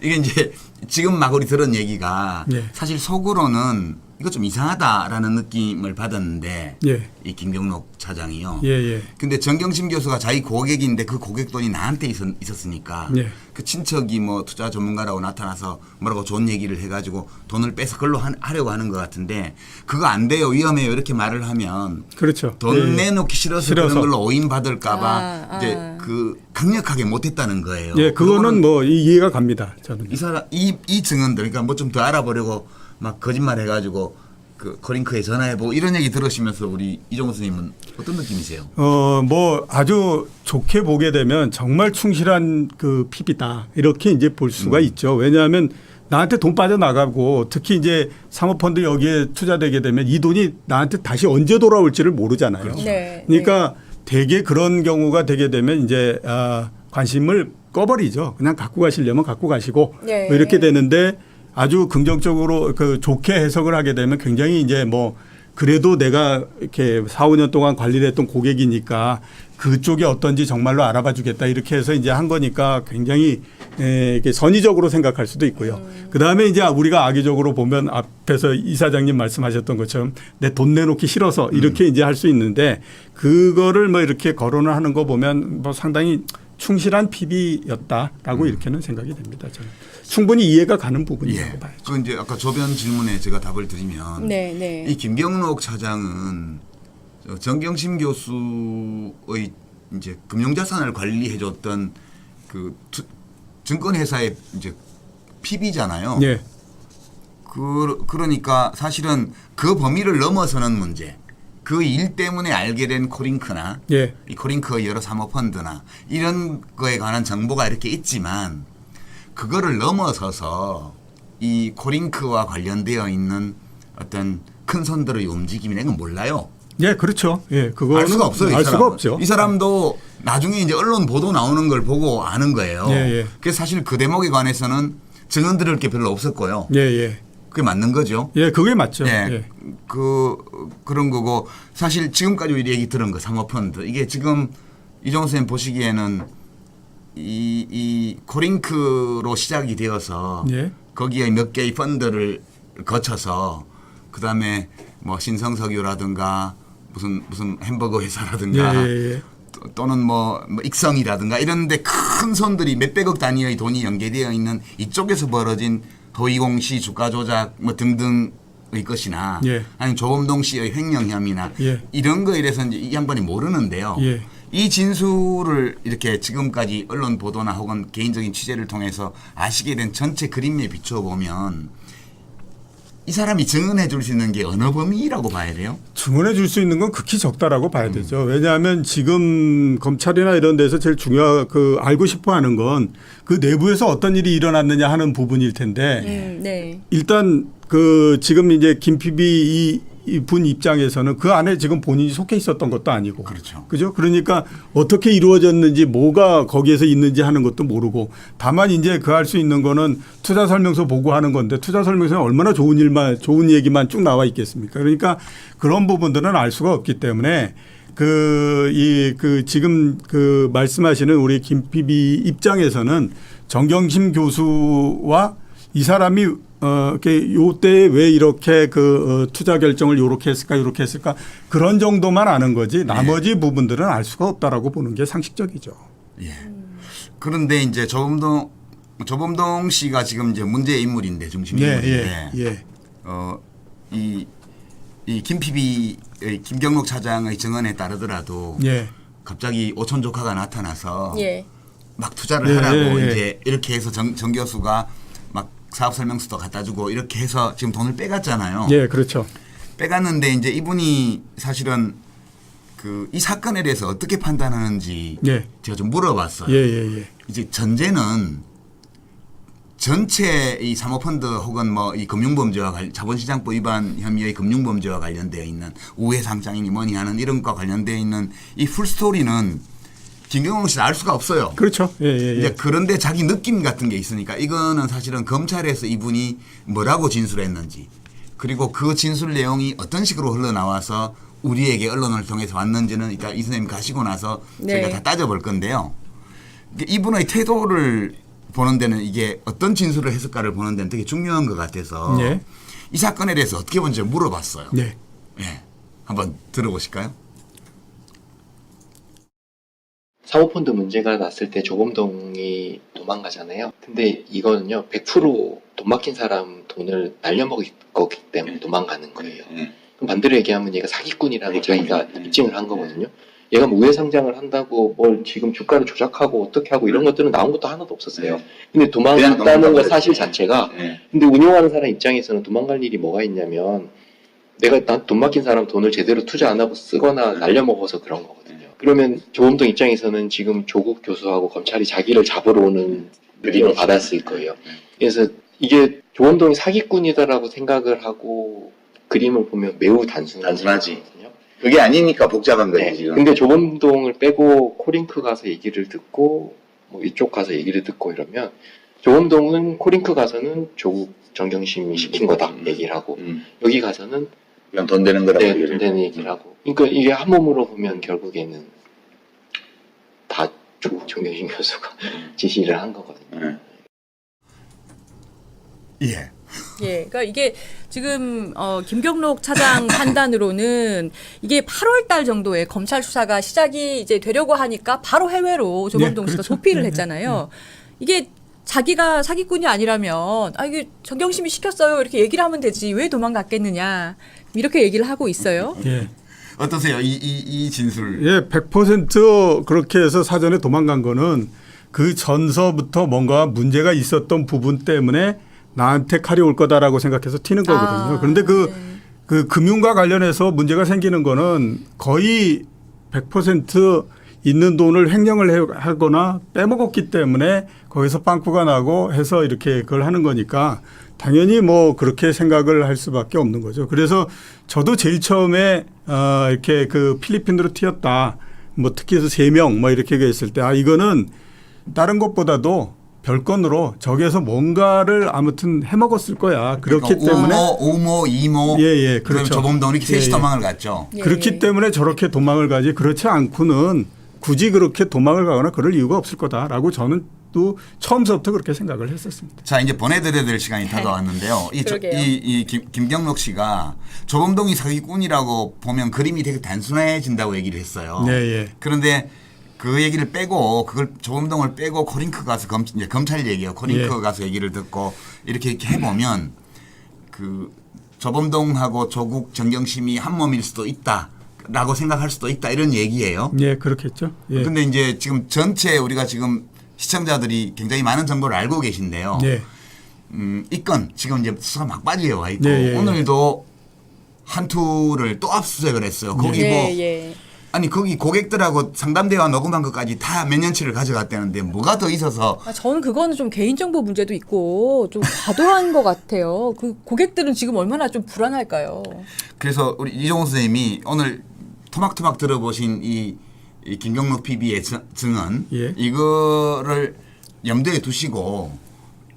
이게 이제 지금 막 우리 들은 얘기가 예. 사실 속으로는 이거 좀 이상하다라는 느낌을 받았는데 예. 이 김경록 차장이요. 예, 예. 근데 정경심 교수가 자기 고객인데 그 고객 돈이 나한테 있었으니까 예. 그 친척이 뭐 투자 전문가라고 나타나서 뭐라고 좋은 얘기를 해가지고 돈을 빼서 그걸로 하려고 하는 것 같은데 그거 안 돼요, 위험해요 이렇게 말을 하면 그렇죠. 돈 예, 예. 내놓기 싫어서 싫어서. 그런 걸로 오인 받을까봐 아. 이제 그 강력하게 못했다는 거예요. 예, 그거는 뭐 이해가 갑니다. 저는. 이 사람 이 증언들 그러니까 뭐 좀 더 알아보려고 막 거짓말 해가지고 그 코링크에 전화해보고 이런 얘기 들으시면서 우리 이종호 선생님은 어떤 느낌이세요? 뭐 아주 좋게 보게 되면 정말 충실한 그 PB다 이렇게 이제 볼 수가 있죠. 왜냐하면 나한테 돈 빠져나가고 특히 이제 사모펀드 여기에 투자되게 되면 이 돈이 나한테 다시 언제 돌아올지를 모르잖아요. 그렇죠. 네, 그러니까 되게 그런 경우가 되게 되면 이제 관심을 꺼버리죠. 그냥 갖고 가시려면 갖고 가시고 네. 뭐 이렇게 되는데 아주 긍정적으로 그 좋게 해석을 하게 되면 굉장히 이제 뭐 그래도 내가 이렇게 4, 5년 동안 관리를 했던 고객이니까 그쪽이 어떤지 정말로 알아봐 주겠다 이렇게 해서 이제 한 거니까 굉장히 이렇게 선의적으로 생각할 수도 있고요. 그다음에 이제 우리가 악의적으로 보면 앞에서 이사장님 말씀하셨던 것처럼 내 돈 내놓기 싫어서 이렇게 이제 할 수 있는데 그거를 뭐 이렇게 거론을 하는 거 보면 뭐 상당히 충실한 PB였다라고 이렇게는 생각이 됩니다. 저는 충분히 이해가 가는 부분이라고 예. 봐야죠. 그 이제 아까 조변 질문에 제가 답을 드리면 네, 네. 이 김경록 차장은 정경심 교수의 이제 금융자산을 관리해줬던 그 증권회사의 이제 PB잖아요. 예. 그러니까 사실은 그 범위를 넘어서는 문제. 그 일 때문에 알게 된 코링크나 예. 이 코링크의 여러 사모펀드나 이런 거에 관한 정보가 이렇게 있지만 그거를 넘어서서 이 코링크와 관련되어 있는 어떤 큰 손들의 움직임이나 이건 몰라요. 예, 그렇죠. 예, 그거는 알 수가 없어요. 알 이 수가 사람은. 없죠. 이 사람도 나중에 이제 언론 보도 나오는 걸 보고 아는 거예요. 예, 예. 그래서 사실 그 대목에 관해서는 증언 들을 게 별로 없었고요. 예, 예. 그게 맞는 거죠. 예, 그게 맞죠. 예. 예. 그런 거고 사실 지금까지 우리 얘기 들은 거 사모펀드 이게 지금 이종호 선생님 보시기에는 이 코링크로 시작이 되어서 예. 거기에 몇 개의 펀드를 거쳐서 그다음에 뭐 신성석유라든가 무슨 햄버거 회사라든가 예, 예, 예. 또는 뭐 익성이라든가 이런데 큰 손들이 몇백억 단위의 돈이 연계되어 있는 이쪽에서 벌어진 허위공시, 주가 조작 뭐 등등의 것이나 예. 아니면 조범동 씨의 횡령 혐의나 예. 이런 거에 대해서 이제 이 양반이 모르는데요. 예. 이 진술을 이렇게 지금까지 언론 보도나 혹은 개인적인 취재를 통해서 아시게 된 전체 그림에 비춰보면 이 사람이 증언해 줄 수 있는 게 어느 범위라고 봐야 돼요? 증언해 줄 수 있는 건 극히 적다라고 봐야 되죠. 왜냐하면 지금 검찰이나 이런 데서 제일 알고 싶어 하는 건 그 내부에서 어떤 일이 일어났느냐 하는 부분일 텐데 네. 일단 지금 이제 김 PB 이분 입장에서는 그 안에 지금 본인이 속해 있었던 것도 아니고. 그렇죠. 그죠? 그러니까 어떻게 이루어졌는지 뭐가 거기에서 있는지 하는 것도 모르고 다만 이제 그 할 수 있는 거는 투자 설명서 보고하는 건데 투자 설명서에 얼마나 좋은 얘기만 쭉 나와 있겠습니까? 그러니까 그런 부분들은 알 수가 없기 때문에 지금 말씀하시는 우리 김 PB 입장에서는 정경심 교수와 이 사람이 요때 왜 이렇게 투자 결정을 요렇게 했을까 그런 정도만 아는 거지 나머지 부분들은 알 수가 없다라고 보는 게 상식적이죠. 예. 그런데 이제 조범동 씨가 지금 이제 문제의 인물인데 중심 인물인데 이 김PB의 김경록 차장의 증언에 따르더라도 갑자기 오촌 조카가 나타나서 막 투자를 하라고 이제 이렇게 해서 정 교수가 막 사업 설명서도 갖다 주고 이렇게 해서 지금 돈을 빼갔잖아요. 예, 그렇죠. 빼갔는데 이제 이분이 사실은 이 사건에 대해서 어떻게 판단하는지 제가 좀 물어봤어요. 이제 전제는 전체 이 사모펀드 혹은 뭐 이 금융범죄와 자본시장법 위반 혐의의 금융범죄와 관련되어 있는 우회상장이니 뭐니 하는 이런 것과 관련되어 있는 이 풀스토리는 김경록 씨는 알 수가 없어요. 그렇죠. 이제 그런데 자기 느낌 같은 게 있으니까 이거는 사실은 검찰에서 이분이 뭐라고 진술했는지 그리고 그 진술 내용이 어떤 식으로 흘러나와서 우리에게 언론을 통해서 왔는지는 일단 이 선생님 가시고 나서 저희가 다 따져볼 건데요. 이분의 태도를 보는 데는 이게 어떤 진술을 했을까를 보는 데는 되게 중요한 것 같아서 이 사건에 대해서 어떻게 본지 물어봤어요. 한번 들어보실까요? 사모펀드 문제가 났을 때 조범동이 도망가잖아요. 근데 이거는요 100% 돈 맡긴 사람 돈을 날려먹을 거기 때문에 도망가는 거예요. 그럼 반대로 얘기하면 얘가 사기꾼이라고 자기가 입증을 한 거거든요. 얘가 뭐 우회상장을 한다고 뭘 지금 주가를 조작하고 어떻게 하고 이런 것들은 나온 것도 하나도 없었어요. 근데 도망갔다는 것 사실 자체가 근데 운용하는 사람 입장에서는 도망갈 일이 뭐가 있냐면 내가 돈 맡긴 사람 돈을 제대로 투자 안 하고 쓰거나 날려먹어서 그런 거거든요. 그러면 조범동 입장에서는 지금 조국 교수하고 검찰이 자기를 잡으러 오는 느낌을 받았을 거예요. 그래서 이게 조범동이 사기꾼이다라고 생각을 하고 그림을 보면 매우 단순하지. 그게 아니니까 복잡한 거지 지금. 근데 조범동을 빼고 코링크 가서 얘기를 듣고 뭐 이쪽 가서 얘기를 듣고 이러면 조범동은 코링크 가서는 조국 정경심이 시킨 거다 얘기를 하고 여기 가서는 그냥 돈 되는 거라고 돈 되는 얘기를 하고 그러니까 이게 한 몸으로 보면 결국에는 다 조국 정경심 교수가 지시를 한 거거든요. 그러니까 이게 지금 김경록 차장 판단으로는 이게 8월달 정도에 검찰 수사가 시작이 이제 되려고 하니까 바로 해외로 조범동 씨가 도피를 했잖아요. 이게 자기가 사기꾼이 아니라면 이게 정경심이 시켰어요 이렇게 얘기를 하면 되지 왜 도망갔겠느냐 이렇게 얘기를 하고 있어요. 어떠세요? 이 진술? 100% 그렇게 해서 사전에 도망간 거는 그 전서부터 뭔가 문제가 있었던 부분 때문에 나한테 칼이 올 거다라고 생각해서 튀는 거거든요. 그런데 그 금융과 관련해서 문제가 생기는 거는 거의 100% 있는 돈을 횡령을 하거나 빼먹었기 때문에 거기서 빵꾸가 나고 해서 이렇게 그걸 하는 거니까 당연히 뭐 그렇게 생각을 할 수밖에 없는 거죠. 그래서 저도 제일 처음에 이렇게 그 필리핀으로 튀었다. 뭐 특히 해서 3명 뭐 이렇게 했을 때 이거는 다른 것보다도 별건으로 저기에서 뭔가를 아무튼 해먹었을 거야. 그렇기 그러니까 때문에 우모, 이모, 그렇죠. 조범동이 셋이 도망을 갔죠. 그렇기 때문에 저렇게 도망을 가지 그렇지 않고는 굳이 그렇게 도망을 가거나 그럴 이유가 없을 거다라고 저는 또 처음부터 그렇게 생각을 했었습니다. 자 이제 보내드려야 될 시간이 다가왔는데요. 이 김경록 씨가 조범동이 사기꾼이라고 보면 그림이 되게 단순해진다고 얘기를 했어요. 그런데 그 얘기를 빼고 그걸 조범동을 빼고 코링크 가서 이제 검찰 얘기예요. 코링크 가서 얘기를 듣고 이렇게 해보면 그 조범동하고 조국 정경심이 한 몸일 수도 있다라고 생각할 수도 있다 이런 얘기예요. 그렇겠죠. 근데 이제 지금 전체 우리가 지금 시청자들이 굉장히 많은 정보를 알고 계신데요. 이 건 지금 이제 수사 막바지에 와 있고 오늘도 한 투를 또 압수수색을 했어요. 거기 아니 거기 고객들하고 상담 대화 녹음한 것까지 다 몇 년치를 가져갔다는데 뭐가 더 있어서 저는 그거는 좀 개인정보 문제도 있고 좀 과도한 것 같아요. 그 고객들은 지금 얼마나 좀 불안할까요? 그래서 우리 이종호 선생님이 오늘 토막토막 들어보신 이 김경록 PB의 증언 이거를 염두에 두시고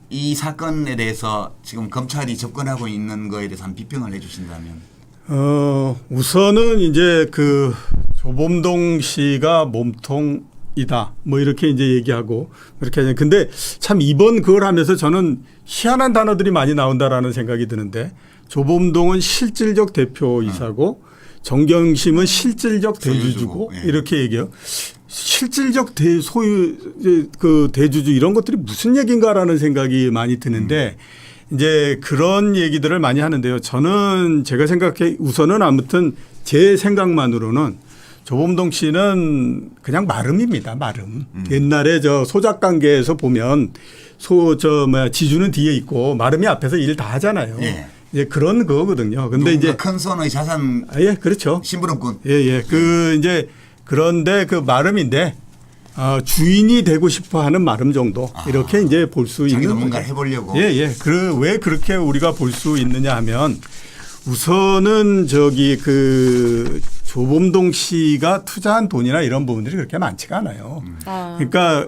이 사건에 대해서 지금 검찰이 접근하고 있는 거에 대해서 한 비평을 해주신다면 우선은 이제 그 조범동 씨가 몸통 이다. 뭐 이렇게 이제 얘기하고 그렇게 하냐. 근데 참 이번 그걸 하면서 저는 희한한 단어들이 많이 나온다라는 생각이 드는데 조범동은 실질적 대표이사고 정경심은 실질적 대주주고 소유주고, 예. 이렇게 얘기해요. 실질적 소유 그 대주주 이런 것들이 무슨 얘기인가라는 생각이 많이 드는데 이제 그런 얘기들을 많이 하는데요. 저는 제가 생각해 우선은 아무튼 제 생각만으로는 조범동 씨는 그냥 마름입니다. 마름. 옛날에 저 소작관계에서 보면 지주는 뒤에 있고 마름이 앞에서 일 다 하잖아요. 예. 이제 그런 거거든요. 근데 이제 큰 손의 자산 예, 그렇죠. 심부름꾼. 예, 예. 그 이제 그런데 그 마름인데 주인이 되고 싶어 하는 마름 정도 이렇게 이제 볼 수 있는 자기도 거죠. 뭔가를 해보려고. 예, 예. 왜 그렇게 우리가 볼 수 있느냐 하면 우선은 저기 그 조범동 씨가 투자한 돈이나 이런 부분들이 그렇게 많지가 않아요. 그러니까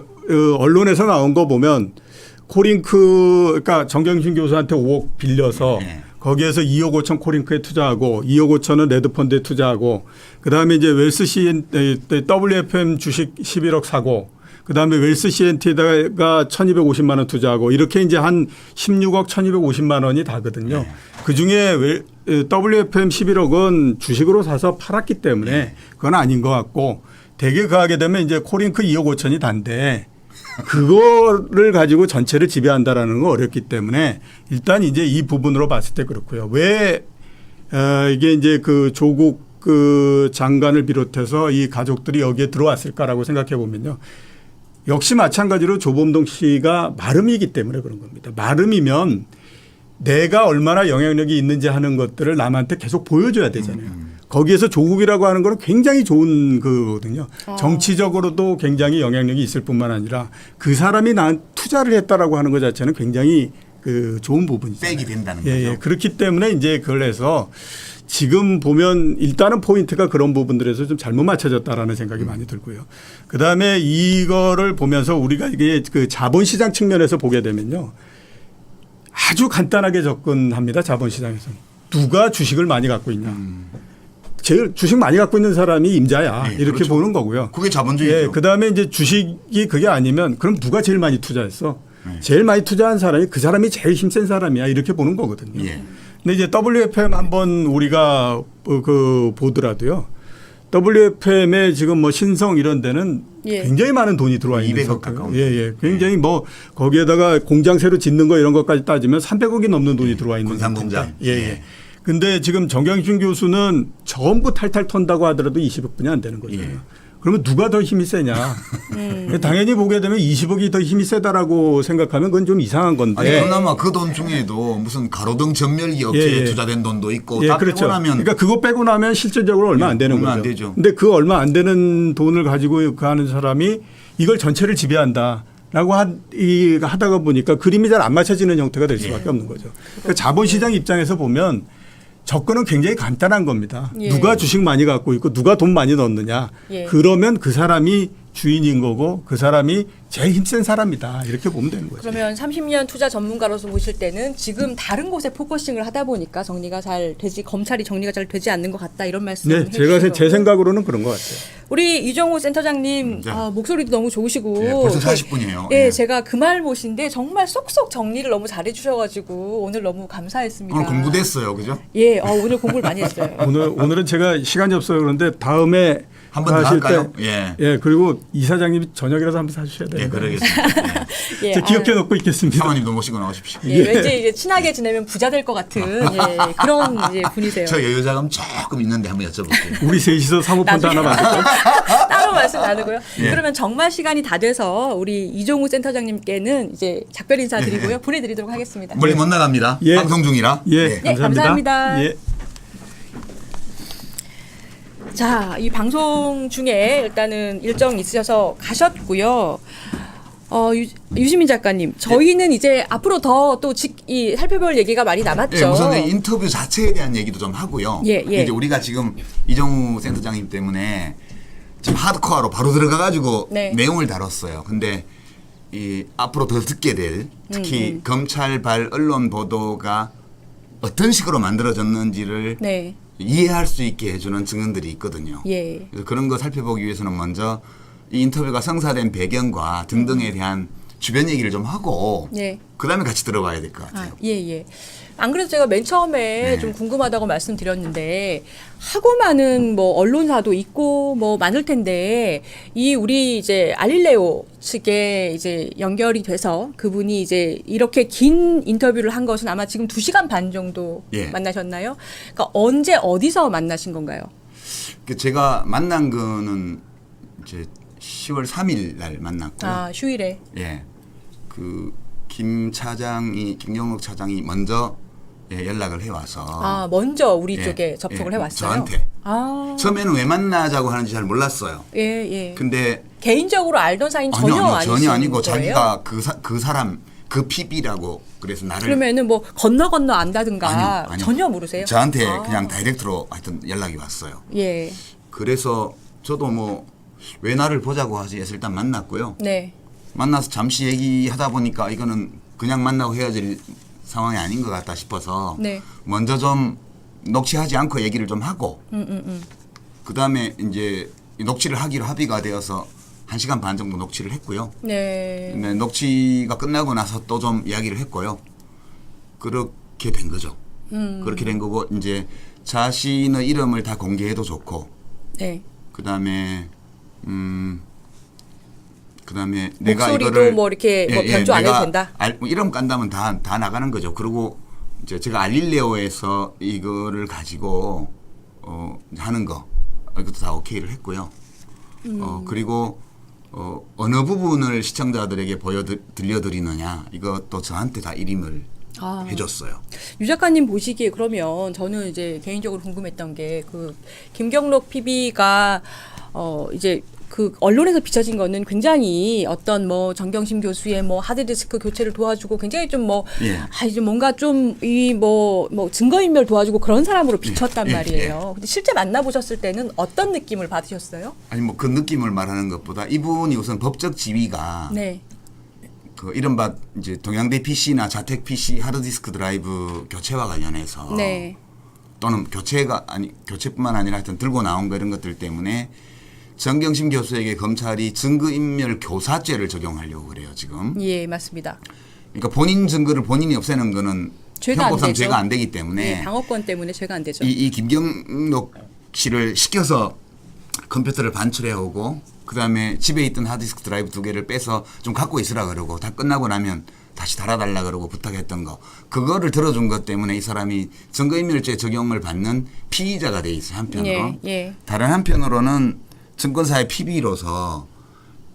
언론에서 나온 거 보면 코링크 그러니까 정경심 교수한테 5억 빌려서 네. 거기에서 2억 5천 코링크에 투자하고 2억 5천은 레드펀드에 투자하고 그다음에 이제 웰스 WFM 주식 11억 사고 그다음에 웰스 CNT에다가 1,250만 원 투자하고 이렇게 이제 한 16억 1,250만 원이 다거든요. 네. 그중에 WFM 11억은 주식으로 사서 팔았기 때문에 그건 아닌 것 같고 대개 가게 되면 이제 코링크 2억 5천이 단데 그거를 가지고 전체를 지배한다라는 건 어렵기 때문에 일단 이제 이 부분으로 봤을 때 그렇고요. 왜 이게 이제 그 조국 그 장관을 비롯해서 이 가족들이 여기에 들어왔을까라고 생각해 보면요. 역시 마찬가지로 조범동 씨가 마름이기 때문에 그런 겁니다. 마름이면 내가 얼마나 영향력이 있는지 하는 것들을 남한테 계속 보여줘야 되잖아요. 거기에서 조국이라고 하는 거는 굉장히 좋은 거거든요. 정치적으로도 굉장히 영향력이 있을 뿐만 아니라 그 사람이 난 투자를 했다라고 하는 것 자체는 굉장히 그 좋은 부분이죠. 백이 된다는 예, 거죠. 예. 그렇기 때문에 이제 그걸 해서 지금 보면 일단은 포인트가 그런 부분들에서 좀 잘못 맞춰졌다라는 생각이 많이 들고요. 그다음에 이거를 보면서 우리가 이게 그 자본시장 측면에서 보게 되면요. 아주 간단하게 접근합니다. 자본시장에서. 누가 주식을 많이 갖고 있냐. 제일 주식 많이 갖고 있는 사람이 임자야. 네, 이렇게 그렇죠. 보는 거고요. 그게 자본주의죠. 예, 그다음에 이제 주식이 그게 아니면 그럼 누가 제일 많이 투자했어? 제일 많이 투자한 사람이 그 사람이 제일 힘센 사람이야. 이렇게 보는 거거든요. 예. 근데 이제 WFM 한번 우리가 그 보더라도요. WFM에 지금 뭐 신성 이런 데는 예. 굉장히 많은 돈이 들어와 있는 200억 상태예요. 가까운. 예, 예. 굉장히 뭐 거기에다가 공장 새로 짓는 거 이런 것까지 따지면 300억이 넘는 돈이 들어와 있는 군산공장. 상태인데. 예, 예. 근데 지금 정경심 교수는 전부 탈탈 턴다고 하더라도 20억뿐이 안 되는 거잖아요. 예. 그러면 누가 더 힘이 세냐. 당연히 보게 되면 20억이 더 힘이 세다라고 생각하면 그건 좀 이상한 건데. 아니 그나마 그 돈 중에도 무슨 가로등 전멸기 업체에 예, 예. 투자된 돈도 있고 예, 다 그렇죠. 빼고 나면 그러니까 그거 빼고 나면 실질적으로 얼마 안 되는 얼마 거죠. 안 되죠. 근데 그 얼마 안 되는 돈을 가지고 하는 사람이 이걸 전체를 지배한다. 라고 하다가 보니까 그림이 잘 안 맞춰지는 형태가 될 수밖에 없는 거죠. 그러니까 자본시장 입장에서 보면 접근은 굉장히 간단한 겁니다. 예. 누가 주식 많이 갖고 있고 누가 돈 많이 넣느냐. 예. 그러면 그 사람이 주인인 거고 그 사람이 제일 힘센 사람이다. 이렇게 보면 되는 거죠. 그러면 30년 투자 전문가로서 보실 때는 지금 다른 곳에 포커싱을 하다 보니까 정리가 잘 되지 검찰이 정리가 잘 되지 않는 것 같다 이런 말씀 네, 제가 제 해주시더라고요. 생각으로는 그런 것 같아요. 우리 이정우 센터장님 네. 목소리도 너무 좋으시고 예, 벌써 40분이에요. 예, 예. 제가 그 말 모신데 정말 쏙쏙 정리를 너무 잘해 주셔가지고 오늘 너무 감사했습니다. 오늘 공부됐어요, 그죠? 예, 오늘 공부를 많이 했어요. 오늘은 제가 시간이 없어요. 그런데 다음에 한 번 더 하실 할까요? 때, 예. 예, 그리고 이사장님이 저녁이라도 한번 사주셔야 돼요. 예, 그러겠습니다. 예. 예, 제가 기억해 놓고 있겠습니다. 사모님도 모시고 나오십시오. 예, 왠지 이제 친하게 지내면 부자 될 것 같은 그런 이제 분이세요. 저 여유자금 조금 있는데 한번 여쭤볼게요. 우리 셋이서 사모펀드 하나 만들까? 따로 말씀 나누고요. 예. 그러면 정말 시간이 다 돼서 우리 이종우 센터장님께는 이제 작별 인사드리고요. 보내드리도록 하겠습니다. 멀리 못 나갑니다. 예. 방송 중이라. 예, 네, 감사합니다. 예. 자, 이 방송 중에 일단은 일정 있으셔서 가셨고요. 유시민 작가님, 저희는 이제 앞으로 더 또 살펴볼 얘기가 많이 남았죠. 예, 우선 인터뷰 자체에 대한 얘기도 좀 하고요. 예, 예. 이제 우리가 지금 이정우 센터장님 때문에 좀 하드코어로 바로 들어가가지고 네. 내용을 다뤘어요. 근데 이 앞으로 더 듣게 될 특히 검찰발 언론 보도가 어떤 식으로 만들어졌는지를 네, 이해할 수 있게 해주는 증언들이 있거든요. 예, 그래서 그런 거 살펴보기 위해서는 먼저 이 인터뷰가 성사된 배경과 등등에 대한 주변 얘기를 좀 하고 네. 그다음에 같이 들어봐야 될 것 같아요. 예, 예. 안 그래도 제가 맨 처음에 네. 좀 궁금하다고 말씀드렸는데 하고 많은 뭐 언론사도 있고 뭐 많을 텐데 이 우리 이제 알릴레오 측에 이제 연결이 돼서 그분이 이제 이렇게 긴 인터뷰를 한 것은 아마 지금 2시간 반 정도 예. 만나셨나요? 그러니까 언제 어디서 만나신 건가요? 그 제가 만난 거는 이제 10월 3일 날 만났고요. 아, 휴일에. 예. 그 김경록 차장이 먼저 예, 연락을 해와서 아, 먼저 우리 예, 쪽에 접촉을 예, 해왔어요. 저한테. 아, 처음에는 왜 만나자고 하는지 잘 몰랐어요. 예, 예. 근데 개인적으로 알던 사이는 전혀 아니신 전혀 아니고 거예요? 자기가 그 사람 그 PB라고 그래서 나를 그러면은 뭐 건너 안다든가 아니요. 전혀 모르세요? 저한테 아. 그냥 다이렉트로 하여튼 연락이 왔어요. 예. 그래서 저도 뭐 왜 나를 보자고 하지 해서 일단 만났고요. 네. 만나서 잠시 얘기하다 보니까 이거는 그냥 만나고 헤어질 상황이 아닌 것 같다 싶어서 네. 먼저 좀 녹취하지 않고 얘기를 좀 하고 그다음에 이제 녹취를 하기로 합의가 되어서 1시간 반 정도 녹취를 했고요. 네. 네, 녹취가 끝나고 나서 또 좀 이야기를 했고요. 그렇게 된 거죠. 그렇게 된 거고 이제 자신의 이름을 다 공개해도 좋고 네. 그다음에 내가 목소리도 이거를 뭐 이렇게 뭐 변조 안 해도 내가 된다? 뭐 이름 깐다면 다 나가는 거죠. 그리고 이제 제가 알릴레오에서 이거를 가지고 하는 거 이것도 다 오케이를 했고요. 그리고 어느 부분을 시청자들에게 들려드리느냐 이것도 저한테 다 일임을 아. 해줬어요. 유 작가님 보시기에 그러면 저는 이제 개인적으로 궁금했던 게 그 김경록 PB가 이제 그 언론에서 비춰진 거는 굉장히 어떤 뭐 정경심 교수의 뭐 하드디스크 교체를 도와주고 굉장히 좀 뭐 예. 이제 뭔가 좀 이 뭐 증거인멸 도와주고 그런 사람으로 비쳤단 예, 말이에요. 근데 실제 만나보셨을 때는 어떤 느낌을 받으셨어요? 아니 뭐 그 느낌을 말하는 것보다 이분이 우선 법적 지위가 네. 그 이른바 이제 동양대 PC나 자택 PC 하드디스크 드라이브 교체와 관련해서 네. 또는 교체뿐만 아니라 하여튼 들고 나온 거 이런 것들 때문에 정경심 교수에게 검찰이 증거인멸 교사죄를 적용하려고 그래요 지금. 예, 맞습니다. 그러니까 본인 증거를 본인이 없애는 거는 죄가 안 형법상 되죠. 죄가 안 되기 때문에 네, 방어권 때문에 죄가 안 되죠. 이 김경록 씨를 시켜서 컴퓨터를 반출해 오고 그다음에 집에 있던 하드디스크 드라이브 2개를 빼서 좀 갖고 있으라 그러고 다 끝나고 나면 다시 달아달라 그러고 부탁했던 거 그거를 들어준 것 때문에 이 사람이 증거인멸죄 적용을 받는 피의자가 돼 있어요 한편으로. 예, 예. 다른 한편으로는 증권사의 PB로서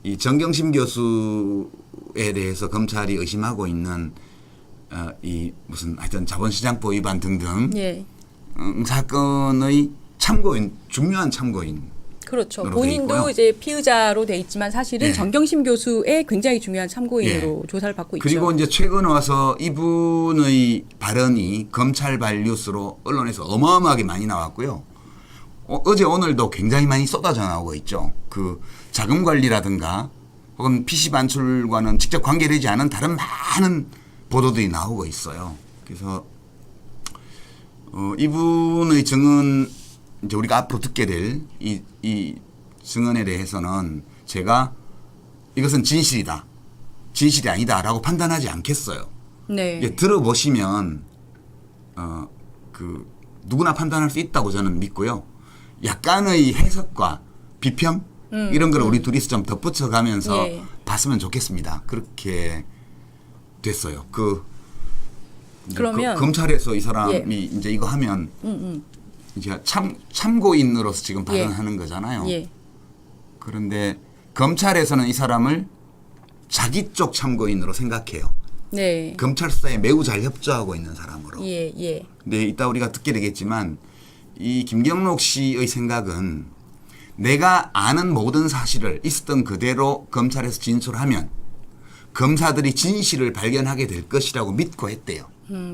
이 정경심 교수에 대해서 검찰이 의심하고 있는 이 무슨 하여튼 자본시장법 위반 등등 예. 사건의 참고인 중요한 참고인. 그렇죠. 으로 돼 본인도 있고요. 이제 피의자로 돼 있지만 사실은 예. 정경심 교수의 굉장히 중요한 참고인으로 조사를 받고 있죠. 그리고 이제 최근 와서 이분의 발언이 검찰발 뉴스로 언론에서 어마어마하게 많이 나왔고요. 어제 오늘도 굉장히 많이 쏟아져 나오고 있죠. 그 자금 관리라든가 혹은 PC 반출과는 직접 관계되지 않은 다른 많은 보도들이 나오고 있어요. 그래서 이분의 증언 이제 우리가 앞으로 듣게 될 이 증언에 대해서는 제가 이것은 진실이다, 진실이 아니다라고 판단하지 않겠어요. 네. 이게 들어보시면 그 누구나 판단할 수 있다고 저는 믿고요. 약간의 해석과 비평 이런 걸 우리 둘이서 좀 덧붙여가면서 예. 봤으면 좋겠습니다. 그렇게 됐어요. 그러면 검찰에서 이 사람이 예. 이제 이거 하면 이제 참고인으로서 지금 발언하는 거잖아요. 예. 그런데 검찰에서는 이 사람을 자기 쪽 참고인으로 생각해요. 네. 검찰 수사에 매우 잘 협조하고 있는 사람으로. 예, 예. 근데 이따 우리가 듣게 되겠지만 이 김경록 씨의 생각은 내가 아는 모든 사실을 있었던 그대로 검찰에서 진술하면 검사들이 진실을 발견하게 될 것이라고 믿고 했대요.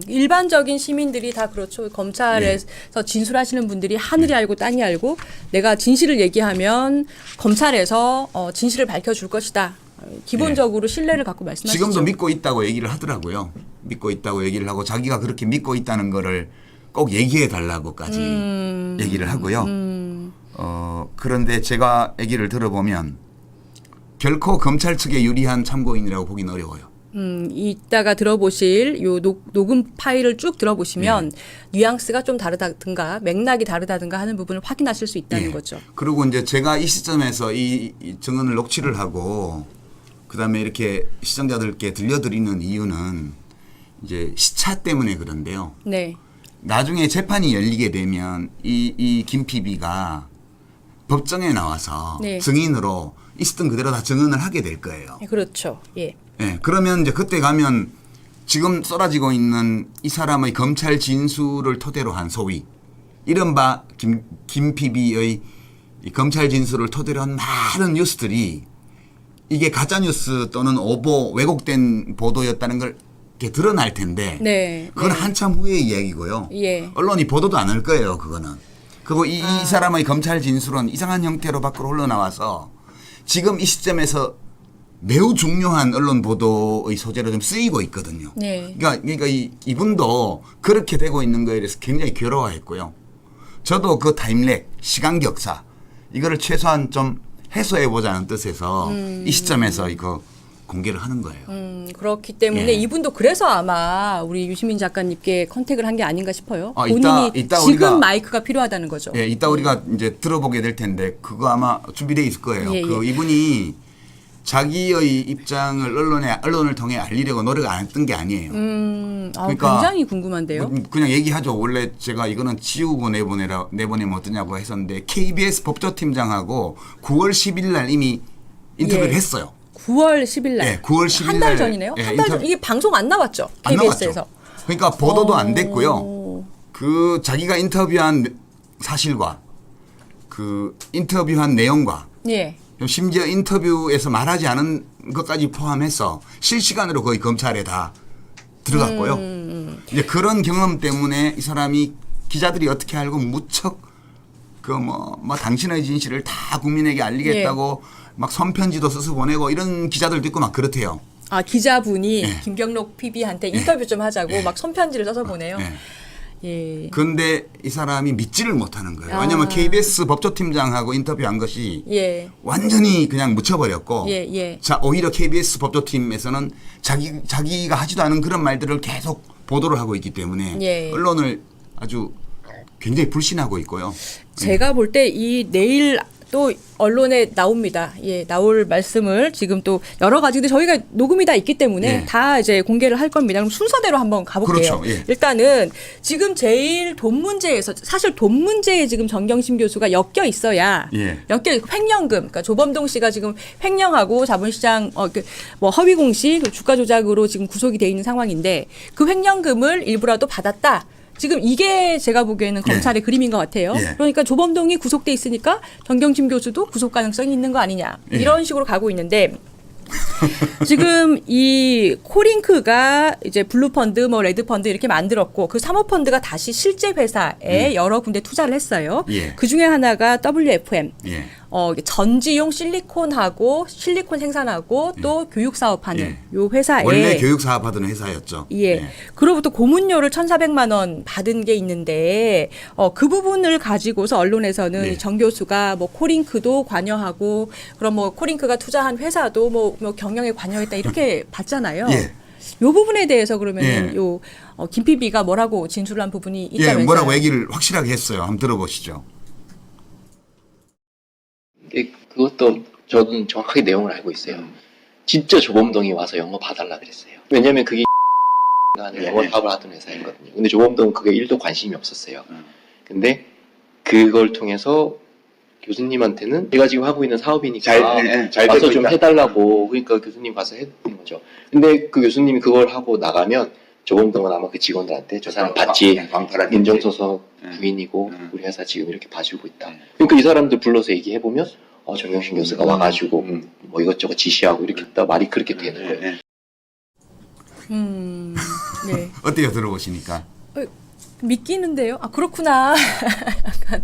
일반적인 시민들이 다 그렇죠. 검찰에서 진술하시는 분들이 하늘이 알고 땅이 알고 내가 진실을 얘기하면 검찰에서 진실을 밝혀줄 것이다. 기본적으로 신뢰를 갖고 말씀하시죠. 지금도 믿고 있다고 얘기를 하더라고요. 믿고 있다고 얘기를 하고 자기가 그렇게 믿고 있다는 거를 꼭 얘기해 달라고까지 얘기를 하고요. 그런데 제가 얘기를 들어보면 결코 검찰 측에 유리한 참고인이라고 보기는 어려워요. 이따가 들어보실 요 녹음 파일을 쭉 들어보시면 뉘앙스가 좀 다르다든가 맥락이 다르다든가 하는 부분을 확인하실 수 있다는 예. 거죠. 그리고 이제 제가 이 시점에서 이 증언을 녹취를 하고 그다음에 이렇게 시청자들께 들려드리는 이유는 이제 시차 때문에 그런데요. 네. 나중에 재판이 열리게 되면 이 김 PB가 법정에 나와서 네. 증인으로 있었던 그대로 다 증언을 하게 될 거예요. 그렇죠. 예. 예, 그러면 이제 그때 가면 지금 쏟아지고 있는 이 사람의 검찰 진술을 토대로 한 소위 이른바 김 PB의 이 검찰 진술을 토대로 한 많은 뉴스들이 이게 가짜 뉴스 또는 오보 왜곡된 보도였다는 걸 이렇게 드러날 텐데 네. 그건 네. 한참 후의 이야기고요. 예. 언론이 보도도 안 할 거예요. 그거는. 그리고 이 사람의 검찰 진술은 이상한 형태로 밖으로 흘러나와서 지금 이 시점에서 매우 중요한 언론 보도의 소재로 좀 쓰이고 있거든요. 네. 그러니까 이분도 그렇게 되고 있는 거에 대해서 굉장히 괴로워했고요. 저도 그 타임렉, 시간 격차 이거를 최소한 좀 해소해 보자는 뜻에서 이 시점에서 이거 공개를 하는 거예요. 그렇기 때문에 예. 이분도 그래서 아마 우리 유시민 작가님께 컨택을 한 게 아닌가 싶어요. 아, 본인이 이따 지금 우리가- 마이크가 필요하다는 거죠. 예, 이따 우리가 이제 들어보게 될 텐데 그거 아마 준비돼 있을 거예요. 예, 그 예. 이분이 자기의 입장을 언론을 통해 알리려고 노력 안 했던 게 아니에요. 그러니까 굉장히 궁금한데요. 그냥 얘기하죠. 원래 제가 이거는 지우고 내보내면 어떠냐고 했었는데 KBS 법조팀장하고 9월 10일 날 이미 인터뷰를 예. 했어요. 9월 10일 날. 예, 9월 10일 한 달 날, 전이네요. 예, 한 달 전. 인터뷰- 이게 방송 안 나왔죠. 안 KBS에서. 나왔죠. 그러니까 보도도 안 됐고요. 그 자기가 인터뷰한 사실과 그 인터뷰한 내용과 예. 심지어 인터뷰에서 말하지 않은 것까지 포함해서 실시간으로 거의 검찰에 다 들어갔고요. 이제 그런 경험 때문에 이 사람이 기자들이 어떻게 알고 무척 그 뭐 당신의 진실을 다 국민에게 알리겠다고 막 손편지도 써서 보내고 이런 기자들도 있고 막 그렇대요. 아, 기자분이 예. 김경록 PB한테 인터뷰 좀 하자고 막 손편지를 써서 보내요. 예. 예. 그런데 이 사람이 믿지를 못하는 거예요. 아. 왜냐하면 KBS 법조팀장하고 인터뷰한 것이 예. 완전히 그냥 묻혀버렸고 예, 예. 자 오히려 KBS 법조팀에서는 자기가 하지도 않은 그런 말들을 계속 보도를 하고 있기 때문에 예. 언론을 아주 굉장히 불신하고 있고요. 제가 볼 때 이 내일 또 언론에 나옵니다. 예, 나올 말씀을 지금 또 여러 가지 근데 저희가 녹음이 다 있기 때문에 예. 다 이제 공개를 할 겁니다. 그럼 순서대로 한번 가볼게요. 그렇죠. 예. 일단은 지금 제일 돈 문제에서 사실 돈 문제에 지금 정경심 교수가 엮여 있어야 예. 횡령금, 그러니까 조범동 씨가 지금 횡령하고 자본시장 뭐 허위 공시, 주가 조작으로 지금 구속이 돼 있는 상황인데 그 횡령금을 일부라도 받았다. 지금 이게 제가 보기에는 검찰의 그림인 것 같아요. 예. 그러니까 조범동이 구속돼 있으니까 정경심 교수도 구속 가능성이 있는 거 아니냐 예. 이런 식으로 가고 있는데 지금 이 코링크가 이제 블루펀드, 뭐 레드펀드 이렇게 만들었고 그 사모펀드가 다시 실제 회사에 여러 군데 투자를 했어요. 예. 그 중에 하나가 WFM. 예. 전지용 실리콘하고 실리콘 생산하고 또 교육 사업하는 예. 요 회사에 원래 교육 사업하던 회사였죠. 예. 그로부터 고문료를 1,400만 원 받은 게 있는데 그 부분을 가지고서 언론에서는 네. 정 교수가 뭐 코링크도 관여하고 그럼 뭐 코링크가 투자한 회사도 뭐 경영에 관여했다 이렇게 봤잖아요. 예. 요 부분에 대해서 그러면은 예. 요 김PB가 뭐라고 진술한 부분이 예, 있다면서요? 뭐라고 얘기를 확실하게 했어요. 한번 들어보시죠. 그것도 저는 정확하게 내용을 알고 있어요. 진짜 조범동이 와서 영어 봐달라 그랬어요. 왜냐면 그게 영어 사업을 하던 회사이거든요. 근데 조범동은 그게 1도 관심이 없었어요. 근데 그걸 통해서 교수님한테는 제가 지금 하고 있는 사업이니까 잘 와서 되고 좀 있다. 해달라고 그러니까 교수님 가서 했던 거죠. 근데 그 교수님이 그걸 하고 나가면 조범동은 아마 그 직원들한테 저 사람 봤지 광탈한 민정소속 네. 부인이고 네. 우리 회사 지금 이렇게 봐주고 있다. 네. 그러니까 이 사람들 불러서 얘기해보면 정경심 교수가 와가지고 음. 뭐 이것저것 지시하고 이렇게 했다 말이 그렇게 되는 거예요. 네. 네. 어때요? 들어보시니까. 믿기는데요. 아 그렇구나. 약간,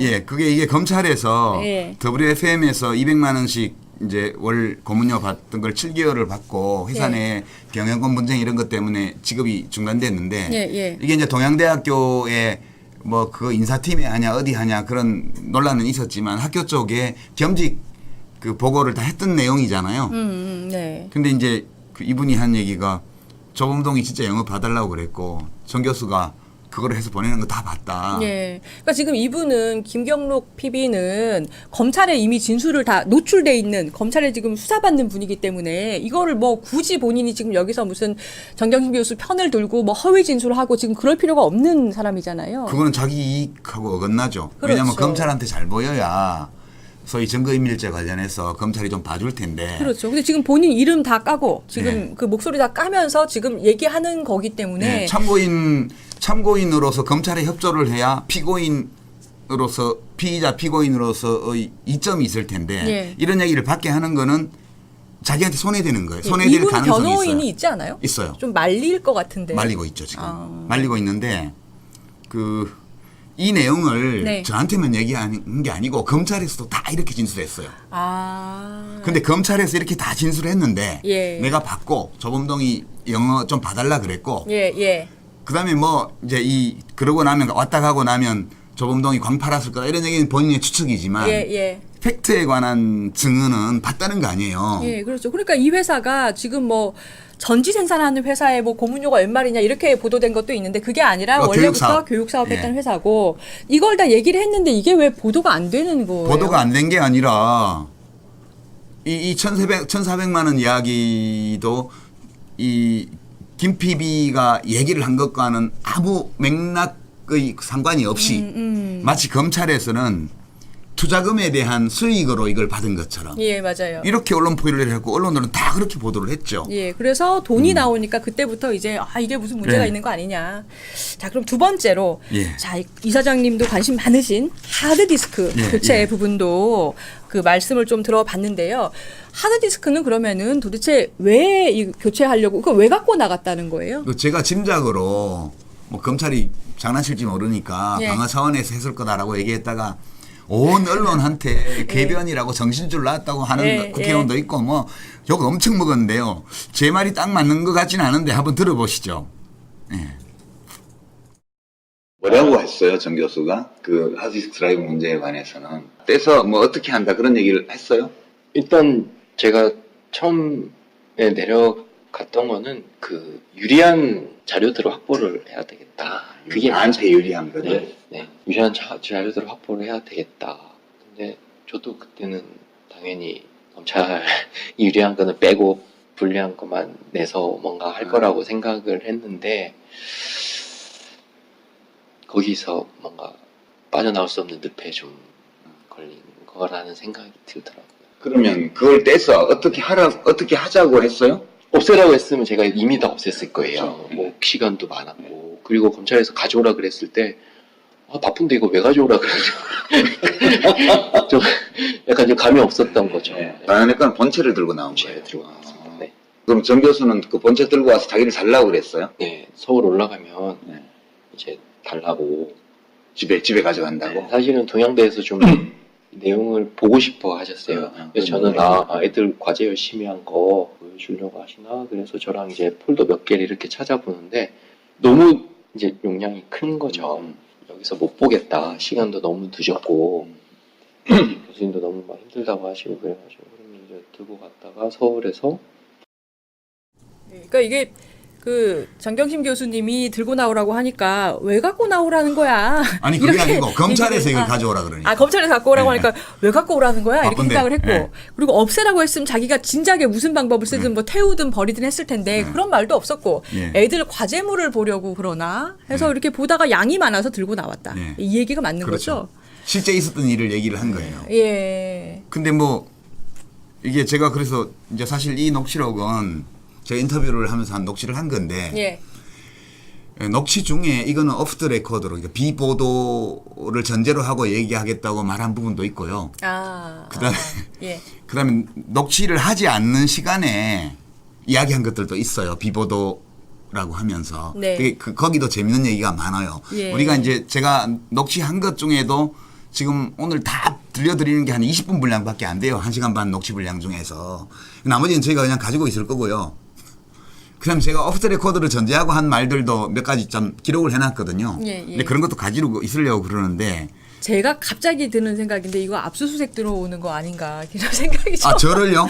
예, 이게 검찰에서 예. WFM에서 200만 원씩 이제 월 고문료 받던 걸 7개월을 받고 회사 내 경영권 분쟁 이런 것 때문에 직업이 중단됐는데 예, 예. 이게 이제 동양대학교에 뭐 그 인사팀에 하냐 어디 하냐 그런 논란은 있었지만 학교 쪽에 겸직 그 보고를 다 했던 내용이잖아요. 네. 근데 이제 그 이분이 한 얘기가 조범동이 진짜 영업 봐달라고 그랬고 정 교수가 그거를 해서 보내는 거 다 봤다. 예. 그러니까 지금 이분은 김경록 PB는 검찰에 이미 진술을 다 노출돼 있는 검찰에 지금 수사받는 분이기 때문에 이거를 뭐 굳이 본인이 지금 여기서 무슨 정경심 교수 편을 들고 뭐 허위 진술하고 지금 그럴 필요가 없는 사람이잖아요. 그거는 자기 이익하고 어긋나죠. 그렇죠. 왜냐하면 검찰한테 잘 보여야 소위 증거인멸죄 관련해서 검찰이 좀 봐줄 텐데. 그렇죠. 근데 지금 본인 이름 다 까고 지금 네. 그 목소리 다 까면서 지금 얘기하는 거기 때문에 네, 참고인으로서 검찰에 협조를 해야 피고인으로서 피의자 피고인으로서의 이점이 있을 텐데 예. 이런 얘기를 받게 하는 거는 자기한테 손해되는 거예요. 손해될 이분 가능성이 변호인이 있어요. 있지 않아요? 있어요. 좀 말릴 것 같은데. 말리고 있죠 지금. 아. 말리고 있는데 이 내용을 네. 저한테만 얘기하는 게 아니고 검찰에서도 다 이렇게 진술했어요. 아. 근데 검찰에서 이렇게 다 진술했는데 예. 내가 받고 조범동이 영어 좀 봐달라 그랬고 예, 예. 그다음에 뭐 이제 그러고 나면 왔다 가고 나면 조범동이 광 팔았을 거다 이런 얘기는 본인의 추측이지만 예, 예. 팩트에 관한 증언은 봤다는 거 아니에요. 예, 그렇죠. 그러니까 이 회사가 지금 뭐 전지 생산하는 회사에 뭐 고문료가 웬 말이냐 이렇게 보도된 것도 있는데 그게 아니라 원래부터 교육사업 했던 예. 회사고 이걸 다 얘기를 했는데 이게 왜 보도가 안 되는 거예요? 보도가 안 된 게 아니라 이 1,400만 원 이야기도 이 김 PB가 얘기를 한 것과는 아무 맥락의 상관이 없이 마치 검찰에서는 투자금에 대한 수익으로 이걸 받은 것처럼 예, 맞아요. 이렇게 언론 포위를 했고 언론들은 다 그렇게 보도를 했죠. 예, 그래서 돈이 나오니까 그때부터 이제 이게 무슨 문제가 네. 있는 거 아니냐. 자, 그럼 두 번째로 예. 자, 이 사장님도 관심 많으신 하드디스크 예, 교체 예. 부분도 그 말씀을 좀 들어봤는데요. 하드디스크는 그러면은 도대체 왜 이 교체하려고 그거 왜 갖고 나갔다는 거예요? 제가 짐작으로 뭐 검찰이 장난칠지 모르니까 예. 방어 차원에서 했을 거다라고 얘기했다가 온 언론한테 궤변이라고 정신줄 놨다고 하는 예, 국회의원도 있고 뭐 욕 엄청 먹었는데요. 제 말이 딱 맞는 것 같지는 않은데 한번 들어보시죠. 예. 뭐라고 했어요, 정 교수가? 그 하드디스크 드라이브 문제에 관해서는. 떼서 뭐 어떻게 한다 그런 얘기를 했어요? 일단 제가 처음에 내려갔던 거는 그 유리한 자료들을 확보를 해야 되겠다. 그게 나한테 유리한 거를. 네, 네. 유리한 자료들을 확보를 해야 되겠다. 근데 저도 그때는 당연히 검찰이 유리한 거는 빼고 불리한 것만 내서 뭔가 할 거라고 생각을 했는데 거기서 뭔가 빠져나올 수 없는 늪에 좀 걸린 거라는 생각이 들더라고요. 그러면 그걸 떼서 어떻게 하자고 했어요? 없애라고 했으면 제가 이미 다 없앴을 거예요. 그렇죠. 뭐 시간도 많았고 그리고 검찰에서 가져오라 그랬을 때 바쁜데 이거 왜 가져오라 그러죠? 좀 약간 좀 감이 없었던 거죠. 네. 그러니까 본체를 들고 나온 제가 거예요. 들고 왔습니다. 네. 그럼 정 교수는 그 본체 들고 와서 자기를 달라고 그랬어요? 네, 서울 올라가면 네. 이제 달라고. 집에 가져간다고? 네, 사실은 동양대에서 좀 내용을 보고 싶어 하셨어요. 그래서 저는 애들 과제 열심히 한 거 보여주려고 하시나? 그래서 저랑 이제 폴더 몇 개를 이렇게 찾아보는데 너무 이제 용량이 큰 거죠. 여기서 못 보겠다. 시간도 너무 늦었고 교수님도 너무 막 힘들다고 하시고 그래가지고 그러면 이제 들고 갔다가 서울에서 그러니까 이게 그 정경심 교수님이 들고 나오라고 하니까 왜 갖고 나오라는 거야? 아니 그게 이렇게 아니고 검찰에서 얘기를- 이걸 가져오라 그러니까. 검찰에서 갖고 오라고 네. 하니까 왜 갖고 오라는 거야? 이렇게 바쁜데. 생각을 했고 네. 그리고 없애라고 했으면 자기가 진작에 무슨 방법을 쓰든 뭐 태우든 버리든 했을 텐데 그런 말도 없었고 예. 애들 과제물을 보려고 그러나 해서 이렇게 보다가 양이 많아서 들고 나왔다. 네. 이 얘기가 맞는 그렇죠. 거죠? 실제 있었던 일을 얘기를 한 거예요. 예. 근데 뭐 이게 제가 그래서 이제 사실 이 녹취록은 제가 인터뷰를 하면서 한 녹취를 한 건데 예. 녹취 중에 이거는 오프 더 레코드로 그러니까 비보도를 전제로 하고 얘기하겠다고 말한 부분도 있고요. 그다음에 예. 그다음에 녹취를 하지 않는 시간에 이야기한 것들도 있어요. 비보도라고 하면서. 네. 되게 거기도 재밌는 얘기가 많아요. 예. 우리가 이제 제가 녹취한 것 중에도 지금 오늘 다 들려드리는 게 한 20분 분량밖에 안 돼요. 1시간 반 녹취 분량 중에서. 나머지는 저희가 그냥 가지고 있을 거고요. 그다음 제가 오프 더 레코드를 전제하고 한 말들도 몇 가지 좀 기록을 해놨거든요. 예, 예. 근데 그런 것도 가지고 있으려고 그러는데 제가 갑자기 드는 생각인데 이거 압수수색 들어오는 거 아닌가 이런 생각이 좀. 아 저를요?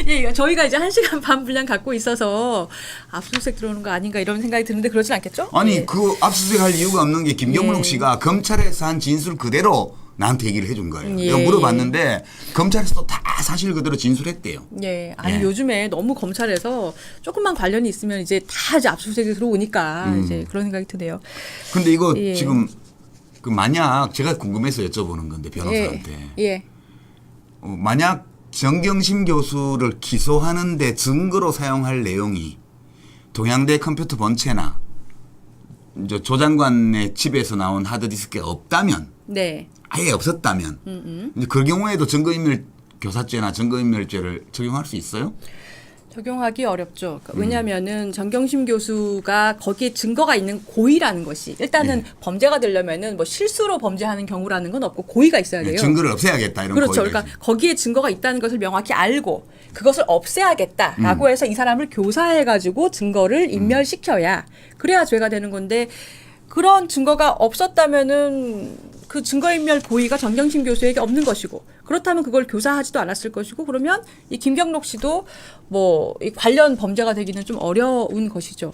예, 저희가 이제 1시간 반 분량 갖고 있어서 압수수색 들어오는 거 아닌가 이런 생각이 드는데 그러진 않겠죠? 아니 예. 그 압수수색할 이유가 없는 게 김경록 예. 씨가 검찰에서 한 진술 그대로 나한테 얘기를 해준 거예요. 예. 이거 물어봤는데 검찰에서도 다 사실 그대로 진술했대요. 예, 아니 예. 요즘에 너무 검찰에서 조금만 관련이 있으면 이제 다 이제 압수수색이 들어오니까 이제 그런 생각이 드네요. 근데 이거 예. 지금 그 만약 제가 궁금해서 여쭤보는 건데 변호사한테 예. 만약 정경심 교수를 기소하는데 증거로 사용할 내용이 동양대 컴퓨터 본체나 이제 조 장관의 집에서 나온 하드디스크에 없다면 네. 아예 없었다면 이제 그 경우에도 증거인멸 교사죄나 증거인멸죄를 적용할 수 있어요? 적용하기 어렵죠. 왜냐하면은 정경심 교수가 거기에 증거가 있는 고의라는 것이 일단은 범죄가 되려면은 뭐 실수로 범죄하는 경우라는 건 없고 고의가 있어야 돼요. 증거를 없애야겠다 이런 그렇죠. 고의가 그러니까 있어요. 거기에 증거가 있다는 것을 명확히 알고 그것을 없애야겠다라고 해서 이 사람을 교사해가지고 증거를 인멸시켜야 그래야 죄가 되는 건데 그런 증거가 없었다면은 그 증거인멸 고의가 정경심 교수에게 없는 것이고 그렇다면 그걸 교사하지도 않았을 것이고 그러면 이 김경록 씨도 뭐 이 관련 범죄가 되기는 좀 어려운 것이죠.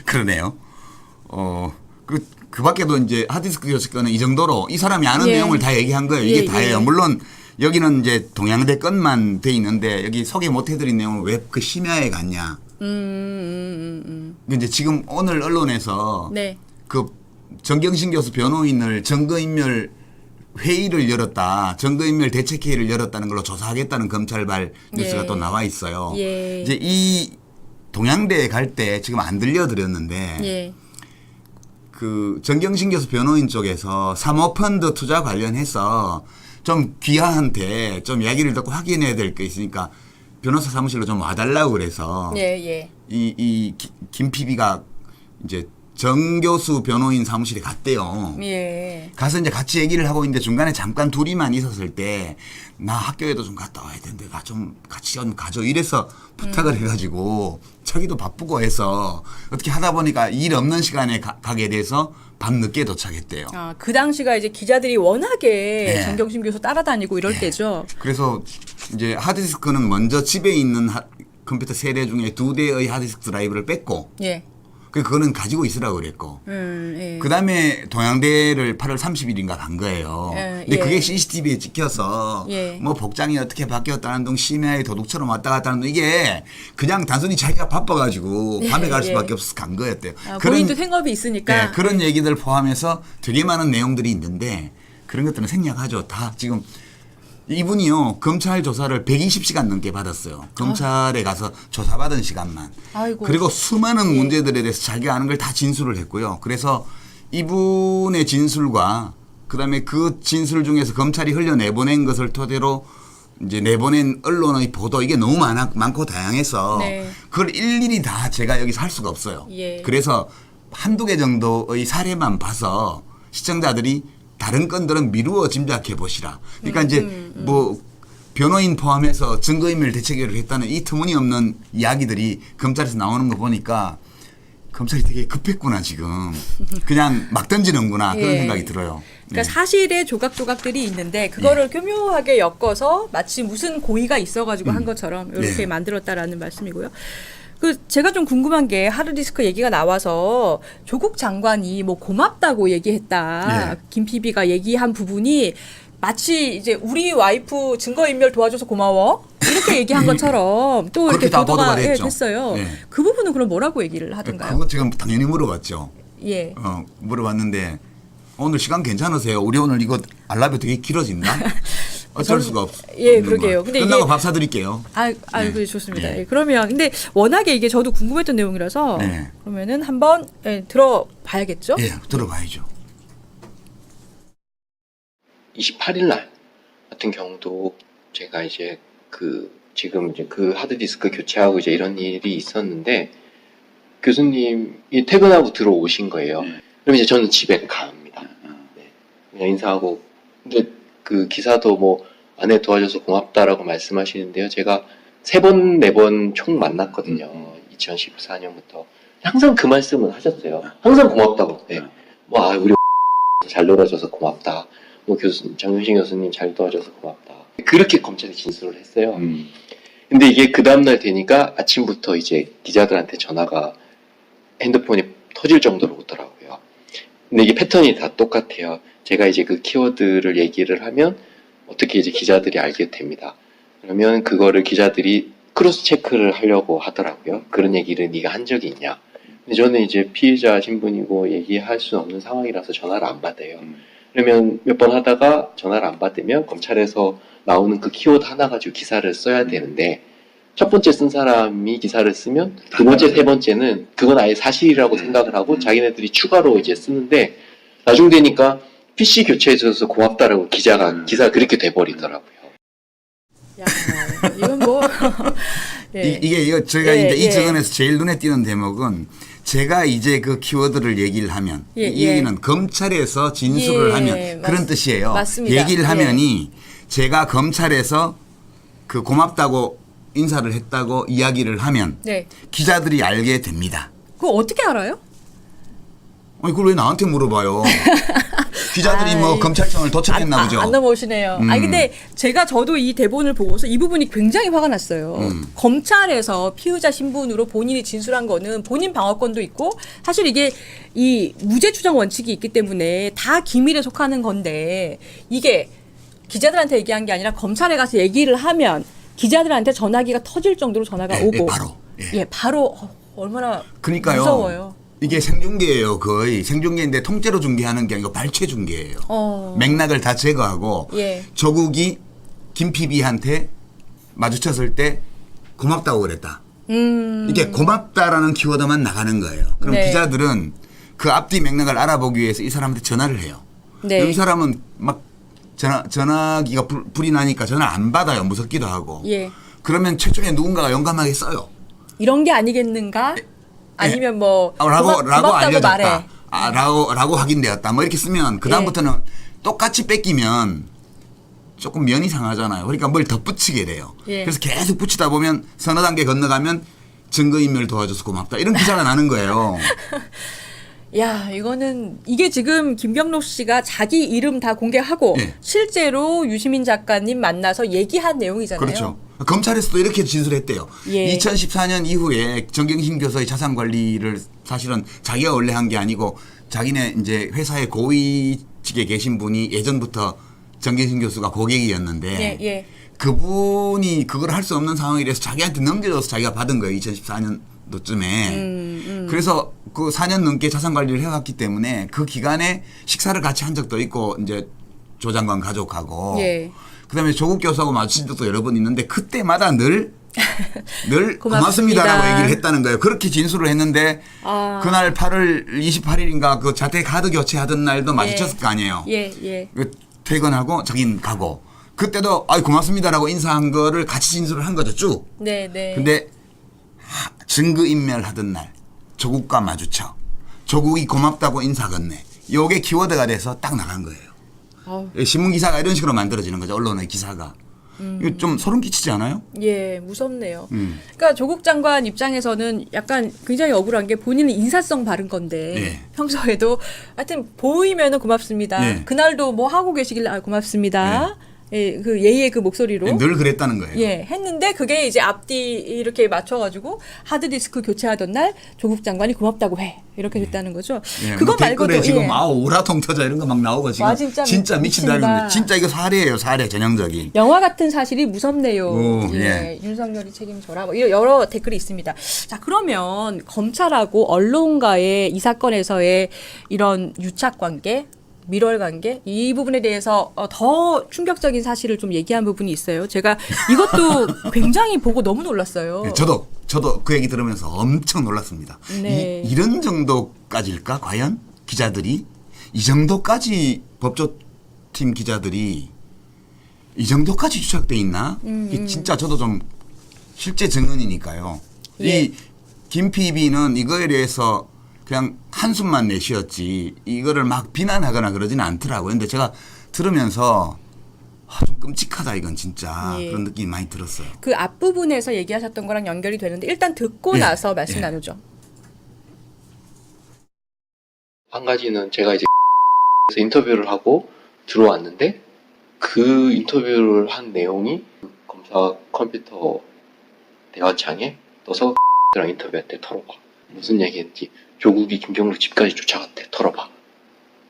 그러네요. 그 밖에도 이제 하드디스크 교수 거는 이 정도로 이 사람이 아는 예. 내용을 다 얘기한 거예요. 이게 예, 다예요. 예. 물론 여기는 이제 동양대 건만 돼 있는데 여기 소개 못 해드린 내용은 왜 그 심야에 갔냐. 이제 지금 오늘 언론에서 네. 그 정경심 교수 변호인을 증거인멸 회의를 열었다. 증거인멸 대책회의를 열었다는 걸로 조사하겠다는 검찰발 뉴스가 예. 또 나와 있어요. 예. 이제 이 동양대에 갈 때 지금 안 들려드렸는데 예. 그 정경심 교수 변호인 쪽에서 사모펀드 투자 관련해서 좀 귀하한테 좀 이야기를 듣고 확인해야 될 게 있으니까 변호사 사무실로 좀 와달라고 그래서 예. 김 PB가 이제 정 교수 변호인 사무실에 갔대요. 예. 가서 이제 같이 얘기를 하고 있는데 중간에 잠깐 둘이만 있었을 때 나 학교에도 좀 갔다 와야 되는데 나 좀 같이 좀 가줘 이래서 부탁을 해가지고 자기도 바쁘고 해서 어떻게 하다 보니까 일 없는 시간에 가게 돼서 밤늦게 도착했대요. 아, 그 당시가 이제 기자들이 워낙에 네. 정경심 교수 따라다니고 이럴 때죠. 그래서 이제 하드디스크는 먼저 집에 있는 컴퓨터 3대 중에 2대의 하드디스크 드라이브를 뺐고 예. 그거는 가지고 있으라고 그랬고 예. 그다음에 동양대를 8월 30일인가 간 거예요. 예, 근데 예. 그게 CCTV에 찍혀서 예. 뭐 복장이 어떻게 바뀌었다는 둥 심야에 도둑처럼 왔다 갔다 하는 둥 이게 그냥 단순히 자기가 바빠가지고 밤에 갈 수밖에 없어서 간 거였대요. 아, 본인도 생업이 있으니까. 네, 그런 얘기들 포함해서 되게 많은 내용들이 있는데 그런 것들은 생략하죠. 다 지금 이분이요 검찰 조사를 120시간 넘게 받았어요. 검찰에 가서 조사받은 시간만. 아이고. 그리고 수많은 문제들에 대해서 자기가 아는 걸 다 진술을 했고요. 그래서 이분의 진술과 그다음에 그 진술 중에서 검찰이 흘려내보낸 것을 토대로 이제 내보낸 언론의 보도 이게 너무 많고 다양해서 네. 그걸 일일이 다 제가 여기서 할 수가 없어요. 예. 그래서 한두 개 정도의 사례만 봐서 시청자들이 다른 건들은 미루어 짐작해 보시라. 그러니까 이제 뭐 변호인 포함해서 증거인멸 대책회의를 했다는 이 터무니없는 이야기들이 검찰에서 나오는 거 보니까 검찰이 되게 급했구나 지금. 그냥 막 던지는구나 그런 예. 생각이 들어요. 그러니까 사실의 조각조각들이 있는데 그거를 교묘하게 엮어서 마치 무슨 고의가 있어가지고 한 것처럼 이렇게 네. 만들었다라는 말씀이고요. 그 제가 좀 궁금한 게 하드디스크 얘기가 나와서 조국 장관이 뭐 고맙다고 얘기했다. 네. 김 PB가 얘기한 부분이 마치 이제 우리 와이프 증거인멸 도와줘서 고마워 이렇게 얘기한 것처럼 또 그렇게 이렇게 다 보도가 보도가 됐죠. 됐어요. 네. 그 부분은 그럼 뭐라고 얘기를 하던가요? 그거 지금 당연히 물어봤죠. 예. 물어봤는데 오늘 시간 괜찮으세요? 우리 오늘 이거 알라뷰 되게 길어진다. 어쩔 수가 없. 예, 없는 그러게요. 거야. 근데 끝나고 이게- 밥 사드릴게요. 그래 좋습니다. 네. 예, 그러면 근데 워낙에 이게 저도 궁금했던 내용이라서 네. 그러면은 한번 들어봐야겠죠? 예, 들어봐야죠. 28일 날 같은 경우도 제가 이제 지금 이제 그 하드디스크 교체하고 이제 이런 일이 있었는데 교수님이 퇴근하고 들어오신 거예요. 그럼 이제 저는 집에 갑니다. 네. 그냥 인사하고 근데 그 기사도 뭐 아내 도와줘서 고맙다라고 말씀하시는데요. 제가 3번, 4번 총 만났거든요. 2014년부터 항상 그 말씀은 하셨어요. 항상 고맙다고. 네. 뭐 우리 잘 놀아줘서 고맙다. 뭐 정윤신 교수님 잘 도와줘서 고맙다. 그렇게 검찰에 진술을 했어요. 근데 이게 그 다음날 되니까 아침부터 이제 기자들한테 전화가 핸드폰이 터질 정도로 오더라고요. 근데 이게 패턴이 다 똑같아요. 제가 이제 그 키워드를 얘기를 하면 어떻게 이제 기자들이 알게 됩니다. 그러면 그거를 기자들이 크로스 체크를 하려고 하더라고요. 그런 얘기를 네가 한 적이 있냐. 근데 저는 이제 피해자 신분이고 얘기할 수 없는 상황이라서 전화를 안 받아요. 그러면 몇 번 하다가 전화를 안 받으면 검찰에서 나오는 그 키워드 하나 가지고 기사를 써야 되는데 첫 번째 쓴 사람이 기사를 쓰면 두 번째, 세 번째는 그건 아예 사실이라고 생각을 하고 자기네들이 추가로 이제 쓰는데 나중 되니까 PC 교체해줘서 고맙다라고 기자가 그렇게 돼버리더라고요. 야, 이건 뭐 예. 이게 저희가 예, 이제 이 예. 증언에서 제일 눈에 띄는 대목은 제가 이제 그 키워드를 얘기를 하면 예, 이 예. 얘기는 검찰에서 진술을 예, 하면 그런 뜻이에요. 맞습니다. 얘기를 예. 하면이 제가 검찰에서 그 고맙다고 인사를 했다고 이야기를 하면 네. 기자들이 알게 됩니다. 그거 어떻게 알아요? 아니 그걸 왜 나한테 물어봐요? 기자들이 뭐 아이, 검찰청을 도착했나 보죠. 안 넘어오시네요. 아니 근데 저도 이 대본을 보고서 이 부분이 굉장히 화가 났어요. 검찰에서 피의자 신분으로 본인이 진술한 거는 본인 방어권도 있고 사실 이게 이 무죄 추정 원칙이 있기 때문에 다 기밀에 속하는 건데 이게 기자들한테 얘기한 게 아니라 검찰에 가서 얘기를 하면 기자들한테 전화기가 터질 정도로 전화가 예, 오고 바로. 예. 예, 바로 얼마나 그러니까요. 무서워요. 이게 생중계예요, 거의. 생중계인데 통째로 중계하는 게 아니고 발췌 중계예요. 맥락을 다 제거하고 예. 조국이 김PB한테 마주쳤을 때 고맙다고 그랬다. 이게 고맙다라는 키워드만 나가는 거예요. 그럼 네. 기자들은 그 앞뒤 맥락을 알아보기 위해서 이 사람한테 전화를 해요. 네. 이 사람은 막 전화기가 불이 나니까 전화를 안 받아요. 무섭기도 하고. 예. 그러면 최초에 누군가가 용감하게 써요. 이런 게 아니겠는가? 아니면 뭐 라고 고맙다고 알려졌다. 말해. 라고 확인되었다. 뭐 이렇게 쓰면 그다음부터는 똑같이 뺏기면 조금 면이 상하잖아요. 그러니까 뭘 덧붙이게 돼요. 예. 그래서 계속 붙이다 보면 서너 단계 건너가면 증거인멸 도와줘서 고맙다. 이런 기사가 나는 거예요. 야, 이게 지금 김경록 씨가 자기 이름 다 공개하고 예. 실제로 유시민 작가님 만나서 얘기한 내용이잖아요. 그렇죠. 검찰에서도 이렇게 진술했대요. 예. 2014년 이후에 정경심 교수의 자산 관리를 사실은 자기가 원래 한 게 아니고 자기네 이제 회사의 고위직에 계신 분이 예전부터 정경심 교수가 고객이었는데 예, 예. 그분이 그걸 할 수 없는 상황이라서 자기한테 넘겨줘서 자기가 받은 거예요. 2014년도쯤에. 그래서 그 4년 넘게 자산 관리를 해왔기 때문에 그 기간에 식사를 같이 한 적도 있고 이제 조 장관 가족하고 예. 그다음에 조국 교수하고 마주친 적도 여러 번 있는데 그때마다 늘 고맙습니다. 고맙습니다라고 얘기를 했다는 거예요. 그렇게 진술을 했는데 아. 그날 8월 28일인가 그 자택 카드 교체하던 날도 마주쳤을 거 아니에요. 예, 예. 그 퇴근하고 자기는 가고 그때도 고맙습니다라고 인사한 거를 같이 진술을 한 거죠 쭉. 네, 네. 근데 증거인멸하던 날 조국과 마주쳐 조국이 고맙다고 인사 건네 요게 키워드가 돼서 딱 나간 거예요. 아우. 신문 기사가 이런 식으로 만들어지는 거죠. 언론의 기사가. 이거 좀 소름 끼치지 않아요? 예, 무섭네요. 그러니까 조국 장관 입장에서는 약간 굉장히 억울한 게 본인은 인사성 바른 건데 예. 평소에도 하여튼 보이면은 고맙습니다. 예. 그날도 뭐 하고 계시길래 고맙습니다. 예, 그 예의의 그 목소리로 늘 그랬다는 거예요. 예, 했는데 그게 이제 앞뒤 이렇게 맞춰가지고 하드디스크 교체하던 날 조국 장관이 고맙다고 해 이렇게 됐다는 거죠. 예, 그거 뭐 댓글에 말고도 지금 예. 오라통 터져 이런 거 막 나오고 지금 와, 진짜 미친다 미친다. 이러는데 진짜 이거 사례예요. 사례 전형적인. 영화 같은 사실이 무섭네요. 오, 예, 예. 윤석열이 책임져라. 뭐 이런 여러 댓글이 있습니다. 자, 그러면 검찰하고 언론가의 이 사건에서의 이런 유착 관계, 밀월 관계 이 부분에 대해서 더 충격적인 사실을 좀 얘기한 부분이 있어요. 제가 이것도 굉장히 보고 너무 놀랐어요. 예, 저도 그 얘기 들으면서 엄청 놀랐습니다. 네. 이런 정도까지일까? 과연 기자들이 이 정도까지 법조팀 기자들이 이 정도까지 유착돼 있나? 이게 진짜 저도 좀 실제 증언이니까요. 예. 이 김PB는 이거에 대해서 그냥 한숨만 내쉬었지 이거를 막 비난하거나 그러지는 않더라고요. 근데 제가 들으면서 좀 끔찍하다 이건 진짜 예. 그런 느낌이 많이 들었어요. 그 앞부분에서 얘기하셨던 거랑 연결이 되는데 일단 듣고 예. 나서 말씀 예. 나누죠. 한 가지는 제가 이제 그래서 인터뷰를 하고 들어왔는데 그 인터뷰를 한 내용이 검사 컴퓨터 대화창에 떠서 랑 인터뷰할 때 털어봐. 무슨 얘기했지? 조국이 김경록 집까지 쫓아갔대. 털어봐.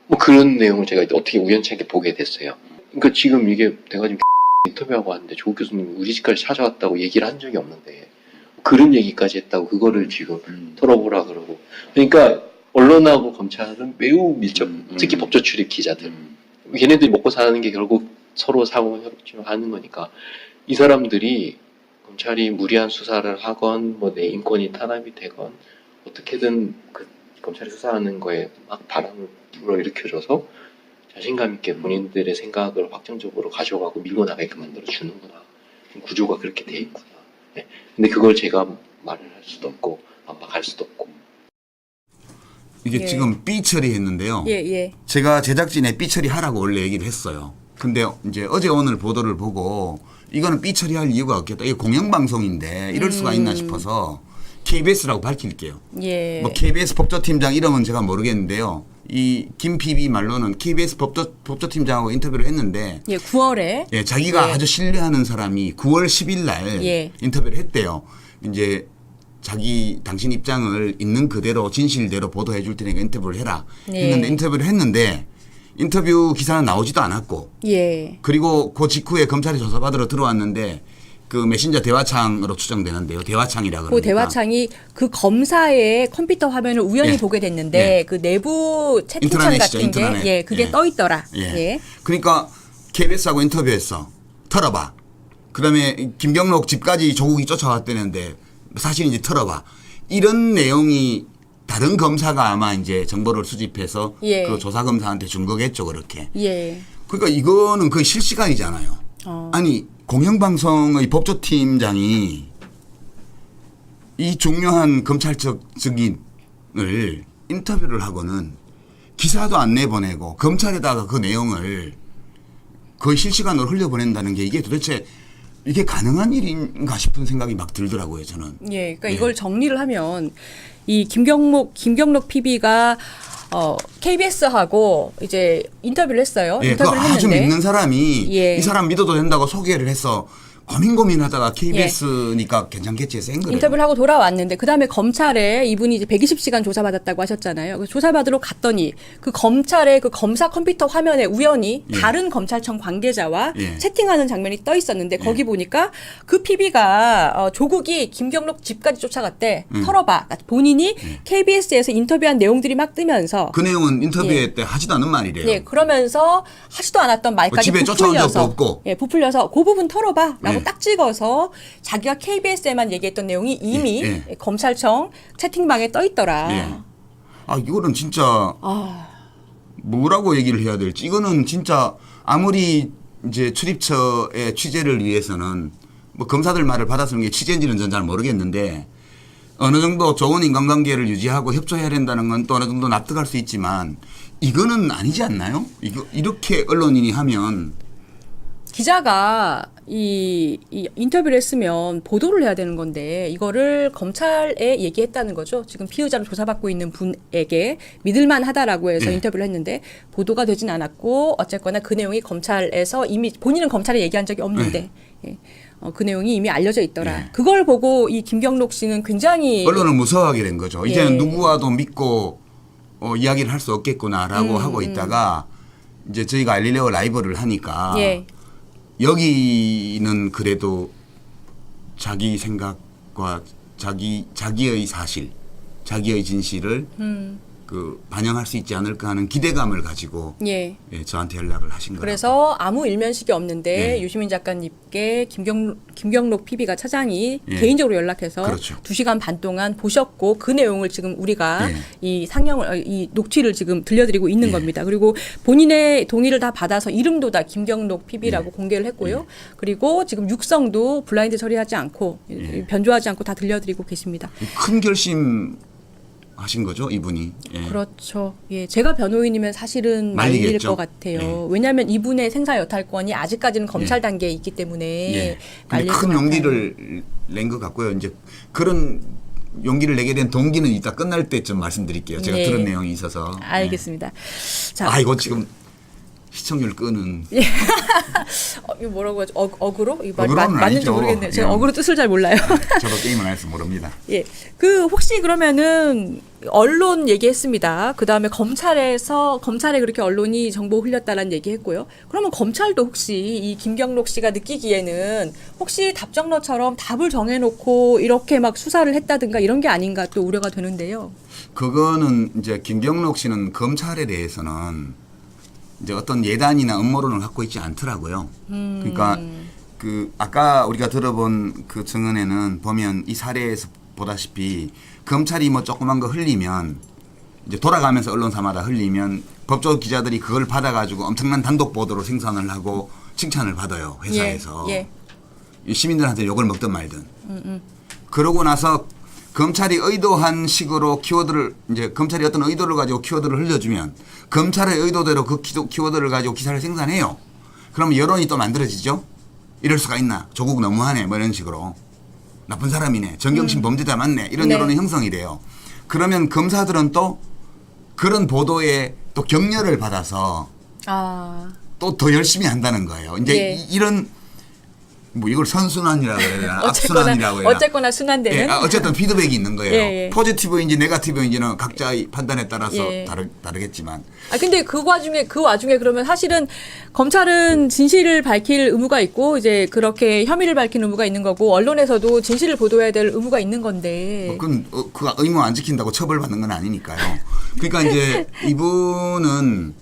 뭐 그런 내용을 제가 어떻게 우연찮게 보게 됐어요. 그러니까 지금 이게 내가 지금 인터뷰하고 왔는데 조국 교수님 우리 집까지 찾아왔다고 얘기를 한 적이 없는데 그런 얘기까지 했다고 그거를 지금 털어보라 그러고. 그러니까 언론하고 검찰은 매우 밀접, 특히 법조 출입 기자들. 걔네들이 먹고 사는 게 결국 서로 상호 협조하는 거니까 이 사람들이 검찰이 무리한 수사를 하건 뭐 내 인권이 탄압이 되건 어떻게든 그 검찰이 수사하는 거에 막 바람을 불어일으켜줘서 자신감 있게 본인들의 생각을 확정적으로 가져가고 밀고 나가게 만들어 주는구나. 구조가 그렇게 돼 있구나. 네. 근데 그걸 제가 말을 할 수도 없고 반박할 수도 없고. 이게 예. 지금 삐 처리했는데요. 예. 제가 제작진에 삐 처리하라고 원래 얘기를 했어요. 근데 이제 어제 오늘 보도를 보고 이거는 삐 처리할 이유가 없겠다. 이게 공영방송인데 이럴 수가 있나 싶어서 KBS라고 밝힐게요. 예. 뭐 KBS 법조팀장 이름은 제가 모르겠는데요. 이 김 PB 말로는 KBS 법조팀장하고 인터뷰를 했는데 예, 9월에 예, 자기가 예. 아주 신뢰하는 사람이 9월 10일 날 예. 인터뷰를 했대요. 이제 당신 입장을 있는 그대로 진실대로 보도해 줄 테니까 인터뷰를 해라. 예. 했는데 인터뷰를 했는데 인터뷰 기사는 나오지도 않았고 예. 그리고 그 직후에 검찰이 조사받으러 들어왔는데 그 메신저 대화창으로 추정되는데요. 대화창이라 그 그러니까. 대화창이 그 검사의 컴퓨터 화면을 우연히 예. 보게 됐는데 예. 그 내부 채팅창 인트라넷이죠, 같은 게 인트라넷. 예, 그게 예. 떠 있더라. 예. 예. 그러니까 KBS하고 인터뷰했어. 털어봐. 그다음에 김경록 집까지 조국이 쫓아왔다는데 사실인지 털어봐. 이런 내용이 다른 검사가 아마 이제 정보를 수집해서 예. 그 조사 검사한테 준 거겠죠, 그렇게. 예. 그러니까 이거는 거의 실시간이잖아요. 아니 공영방송의 법조팀장이 이 중요한 검찰적 증인을 인터뷰를 하고는 기사도 안 내보내고 검찰에다가 그 내용을 거의 실시간으로 흘려보낸다는 게 이게 도대체 이게 가능한 일인가 싶은 생각이 막 들더라고요, 저는. 예. 그러니까 예. 이걸 정리를 하면 이 김경록 PB가 KBS하고 이제 인터뷰를 했어요. 예, 그 인터뷰를 아주 했는데 믿는 사람이 예. 이 사람 믿어도 된다고 소개를 해서 고민하다가 KBS니까 괜찮겠지 해서 한 거예요. 인터뷰를 하고 돌아왔는데 그다음에 검찰에 이분이 이제 120시간 조사받았다고 하셨잖아요. 그래서 조사받으러 갔더니 그 검찰의 그 검사 컴퓨터 화면에 우연히 예. 다른 검찰청 관계자와 예. 채팅하는 장면이 떠 있었는데 거기 보니까 그 PB가 조국이 김경록 집까지 쫓아갔대. 털어봐. 그러니까 본인이 KBS에서 인터뷰한 내용들이 막 뜨면서 그 내용은 인터뷰 예. 때 하지도 않은 말이래요. 예, 그러면서 하지도 않았던 말까지 집에 쫓아온 적도 부풀려서 없고. 예, 부풀려서 그 부분 털어봐라고 예. 딱 찍어서 자기가 KBS에만 얘기했던 내용이 이미 예. 검찰청 채팅방에 떠 있더라. 예. 아 이거는 진짜 뭐라고 얘기를 해야 될지 이거는 진짜 아무리 이제 출입처의 취재를 위해서는 뭐 검사들 말을 받아서는 게 취재인지는 전 잘 모르겠는데 어느 정도 좋은 인간관계를 유지하고 협조해야 된다는 건 또 어느 정도 납득할 수 있지만 이거는 아니지 않나요? 이거 이렇게 언론인이 하면 기자가 이 인터뷰를 했으면 보도를 해야 되는 건데 이거를 검찰에 얘기했다는 거죠. 지금 피의자로 조사받고 있는 분에게 믿을만하다라고 해서 네. 인터뷰를 했는데 보도가 되진 않았고 어쨌거나 그 내용이 검찰에서 이미 본인은 검찰에 얘기한 적이 없는데 예. 그 내용이 이미 알려져 있더라. 네. 그걸 보고 이 김경록 씨는 굉장히 언론을 무서워하게 된 거죠. 예. 이제는 누구와도 믿고 이야기를 할 수 없겠구나라고 하고 있다가 이제 저희가 알릴레오 라이브를 하니까 예. 여기는 그래도 자기 생각과 자기의 사실, 자기의 진실을 그 반영할 수 있지 않을까 하는 기대감을 가지고 예. 예, 저한테 연락을 하신 거예요. 그래서 아무 일면식이 없는데 예. 유시민 작가님께 김경록 PB가 차장이 예. 개인적으로 연락해서 그렇죠. 2시간 반 동안 보셨고 그 내용을 지금 우리가 예. 이 이 녹취를 지금 들려드리고 있는 예. 겁니다. 그리고 본인의 동의를 다 받아서 이름도 다 김경록 PB라고 공개를 했고요. 그리고 지금 육성도 블라인드 처리하지 않고 변조하지 않고 다 들려드리고 계십니다. 큰 결심 하신 거죠, 이분이. 예. 그렇죠. 예, 제가 변호인이면 사실은 말릴 말리겠죠. 것 같아요. 예. 왜냐하면 이분의 생사 여탈권이 아직까지는 검찰 단계에 있기 때문에 예. 근데 말릴 큰 것 같아요. 용기를 낸 것 같고요. 이제 그런 용기를 내게 된 동기는 이따 끝날 때쯤 말씀드릴게요. 제가 예. 들은 내용이 있어서. 알겠습니다. 자, 아 이거 지금 시청률 끄는. 이거 뭐라고 하죠? 어그로? 이거 어그로는 맞는지 아니죠. 모르겠네요. 제가 그냥- 어그로 뜻을 잘 몰라요. 저도 게임을 안 해서 모릅니다. 예. 그 혹시 그러면은 언론 얘기했습니다. 그 다음에 검찰에 그렇게 언론이 정보 흘렸다라는 얘기했고요. 그러면 검찰도 혹시 이 김경록 씨가 느끼기에는 혹시 답정너처럼 답을 정해놓고 이렇게 막 수사를 했다든가 이런 게 아닌가 또 우려가 되는데요. 그거는 이제 김경록 씨는 검찰에 대해서는 이제 어떤 예단이나 음모론을 갖고 있지 않더라고요. 그러니까 그 아까 우리가 들어본 그 증언에는 보면 이 사례에서 보다시피 검찰이 뭐 조그만 거 흘리면 이제 돌아가면서 언론사마다 흘리면 법조 기자들이 그걸 받아가지고 엄청난 단독 보도로 생산을 하고 칭찬을 받아요 회사에서. 예. 이 시민들한테 욕을 먹든 말든. 그러고 나서 검찰이 의도한 식으로 키워드를 이제 검찰이 어떤 의도를 가지고 키워드를 흘려주면 검찰의 의도대로 그 키워드를 가지고 기사를 생산해요. 그러면 여론이 또 만들어지죠. 이럴 수가 있나? 조국 너무하네. 뭐 이런 식으로. 나쁜 사람이네. 정경심 범죄자 맞네. 이런 네. 여론이 형성이 돼요. 그러면 검사들은 또 그런 보도에 또 격려를 받아서 아, 또 더 열심히 한다는 거예요. 이제 예. 이런 뭐 이걸 선순환이라고 해야 되나? 악순환이라고 해야 되나? 어쨌거나 순환되는. 예, 어쨌든 피드백이 있는 거예요. 예, 예. 포지티브인지 네거티브인지는 각자의 판단에 따라서 예. 다르겠지만. 아 근데 그 와중에 그러면 사실은 검찰은 진실을 밝힐 의무가 있고 이제 그렇게 혐의를 밝히는 의무가 있는 거고 언론에서도 진실을 보도해야 될 의무가 있는 건데. 그건 그 의무 안 지킨다고 처벌받는 건 아니니까요. 그러니까 이제 이분은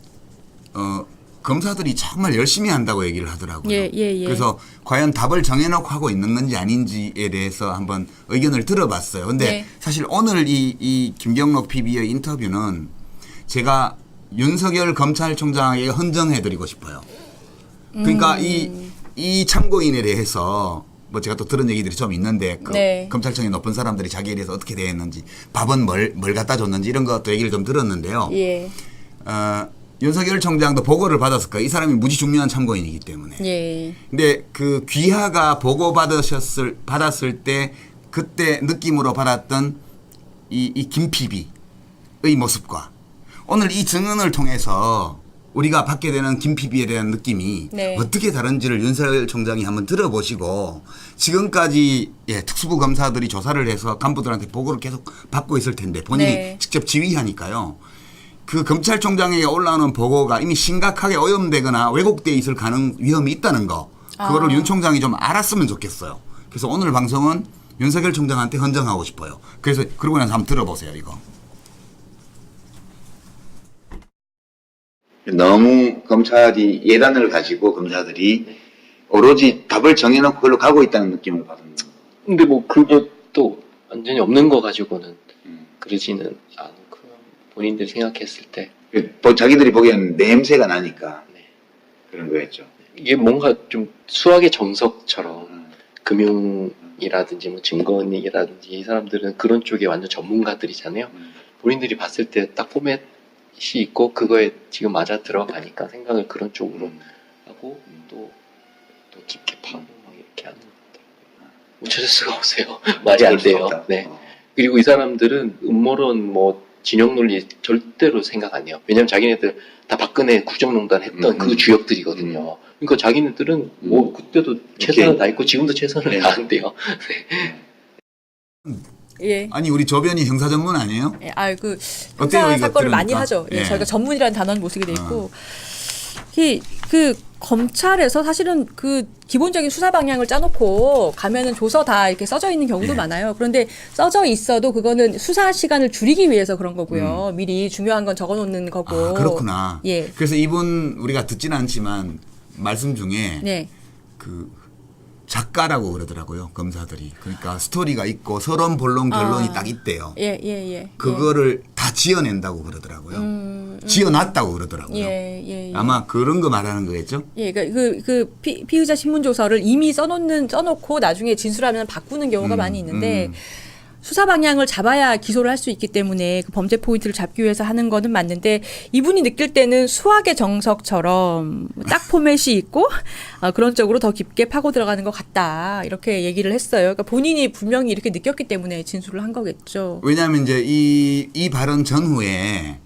검사들이 정말 열심히 한다고 얘기를 하더라고요. 예. 그래서 과연 답을 정해놓고 하고 있는 건지 아닌지에 대해서 한번 의견을 들어봤어요. 근데 네. 사실 오늘 이 김경록 PB의 인터뷰는 제가 윤석열 검찰총장에게 헌정해드리고 싶어요. 그러니까 이 참고인에 대해서 뭐 제가 또 들은 얘기들이 좀 있는데 그 네. 검찰청의 높은 사람들이 자기에 대해서 어떻게 대했는지 밥은 뭘 갖다 줬는지 이런 것도 얘기를 좀 들었는데요. 예. 윤석열 총장도 보고를 받았을 거예요. 이 사람이 무지 중요한 참고인이기 때문에. 예. 근데 그 귀하가 보고 받았을 때 그때 느낌으로 받았던 이 김PB의 모습과 오늘 이 증언을 통해서 우리가 받게 되는 김PB에 대한 느낌이 네. 어떻게 다른지를 윤석열 총장이 한번 들어보시고 지금까지 특수부 검사들이 조사를 해서 간부들한테 보고를 계속 받고 있을 텐데 본인이 네. 직접 지휘하니까요. 그 검찰총장에게 올라오는 보고가 이미 심각하게 오염되거나 왜곡돼 있을 위험이 있다는 거. 그거를 윤 총장이 좀 알았으면 좋겠어요. 그래서 오늘 방송은 윤석열 총장한테 헌정하고 싶어요. 그래서 그러고 나서 한번 들어보세요, 이거. 너무 검찰이 예단을 가지고 검사들이 오로지 답을 정해놓고 그걸로 가고 있다는 느낌을 받은 거예요. 근데 뭐 그것도 완전히 없는 거 가지고는 그러지는 않고 본인들이 생각했을 때 자기들이 보기에는 냄새가 나니까 네. 그런 거였죠. 이게 뭔가 좀 수학의 정석처럼 금융이라든지 뭐 증권이라든지 이 사람들은 그런 쪽에 완전 전문가들이잖아요. 본인들이 봤을 때 딱 포맷이 있고 그거에 지금 맞아 들어가니까 생각을 그런 쪽으로 하고 또 깊게 파고 막 이렇게 하는 것들 못 찾을 수가 없어요. 말이 안 돼요. 네. 그리고 이 사람들은 음모론 뭐 진영 논리 절대로 생각 안 해요. 왜냐면 자기네들 다 박근혜 국정농단 했던 그 주역들이거든요. 그러니까 자기네들은 뭐 그때도 최선을 다했고 지금도 최선을 다한대요. 예. 아니 우리 조변이 형사 전문 아니에요? 예, 그 어때요, 형사 이거 사건을 많이 들으니까? 하죠. 예, 예. 저희가 전문이라는 단어는 못 쓰게 돼 있고 그 검찰에서 사실은 그 기본적인 수사 방향을 짜놓고 가면은 조서 다 이렇게 써져 있는 경우도 예. 많아요. 그런데 써져 있어도 그거는 수사 시간을 줄이기 위해서 그런 거고요. 미리 중요한 건 적어놓는 거고. 아, 그렇구나. 예. 그래서 이분 우리가 듣지는 않지만 말씀 중에 네. 그 작가라고 그러더라고요, 검사들이. 그러니까 스토리가 있고 서론, 본론, 결론이 딱 있대요. 예. 그거를 다 지어낸다고 그러더라고요. 지어놨다고 그러더라고요. 예. 아마 그런 거 말하는 거겠죠? 예, 그러니까 피의자 신문 조서를 이미 써놓고 나중에 진술하면 바꾸는 경우가 많이 있는데 수사 방향을 잡아야 기소를 할 수 있기 때문에 그 범죄 포인트를 잡기 위해서 하는 거는 맞는데 이분이 느낄 때는 수학의 정석처럼 딱 포맷이 있고 그런 쪽으로 더 깊게 파고 들어가는 것 같다 이렇게 얘기를 했어요. 그러니까 본인이 분명히 이렇게 느꼈기 때문에 진술을 한 거겠죠. 왜냐하면 이제 이 발언 전후에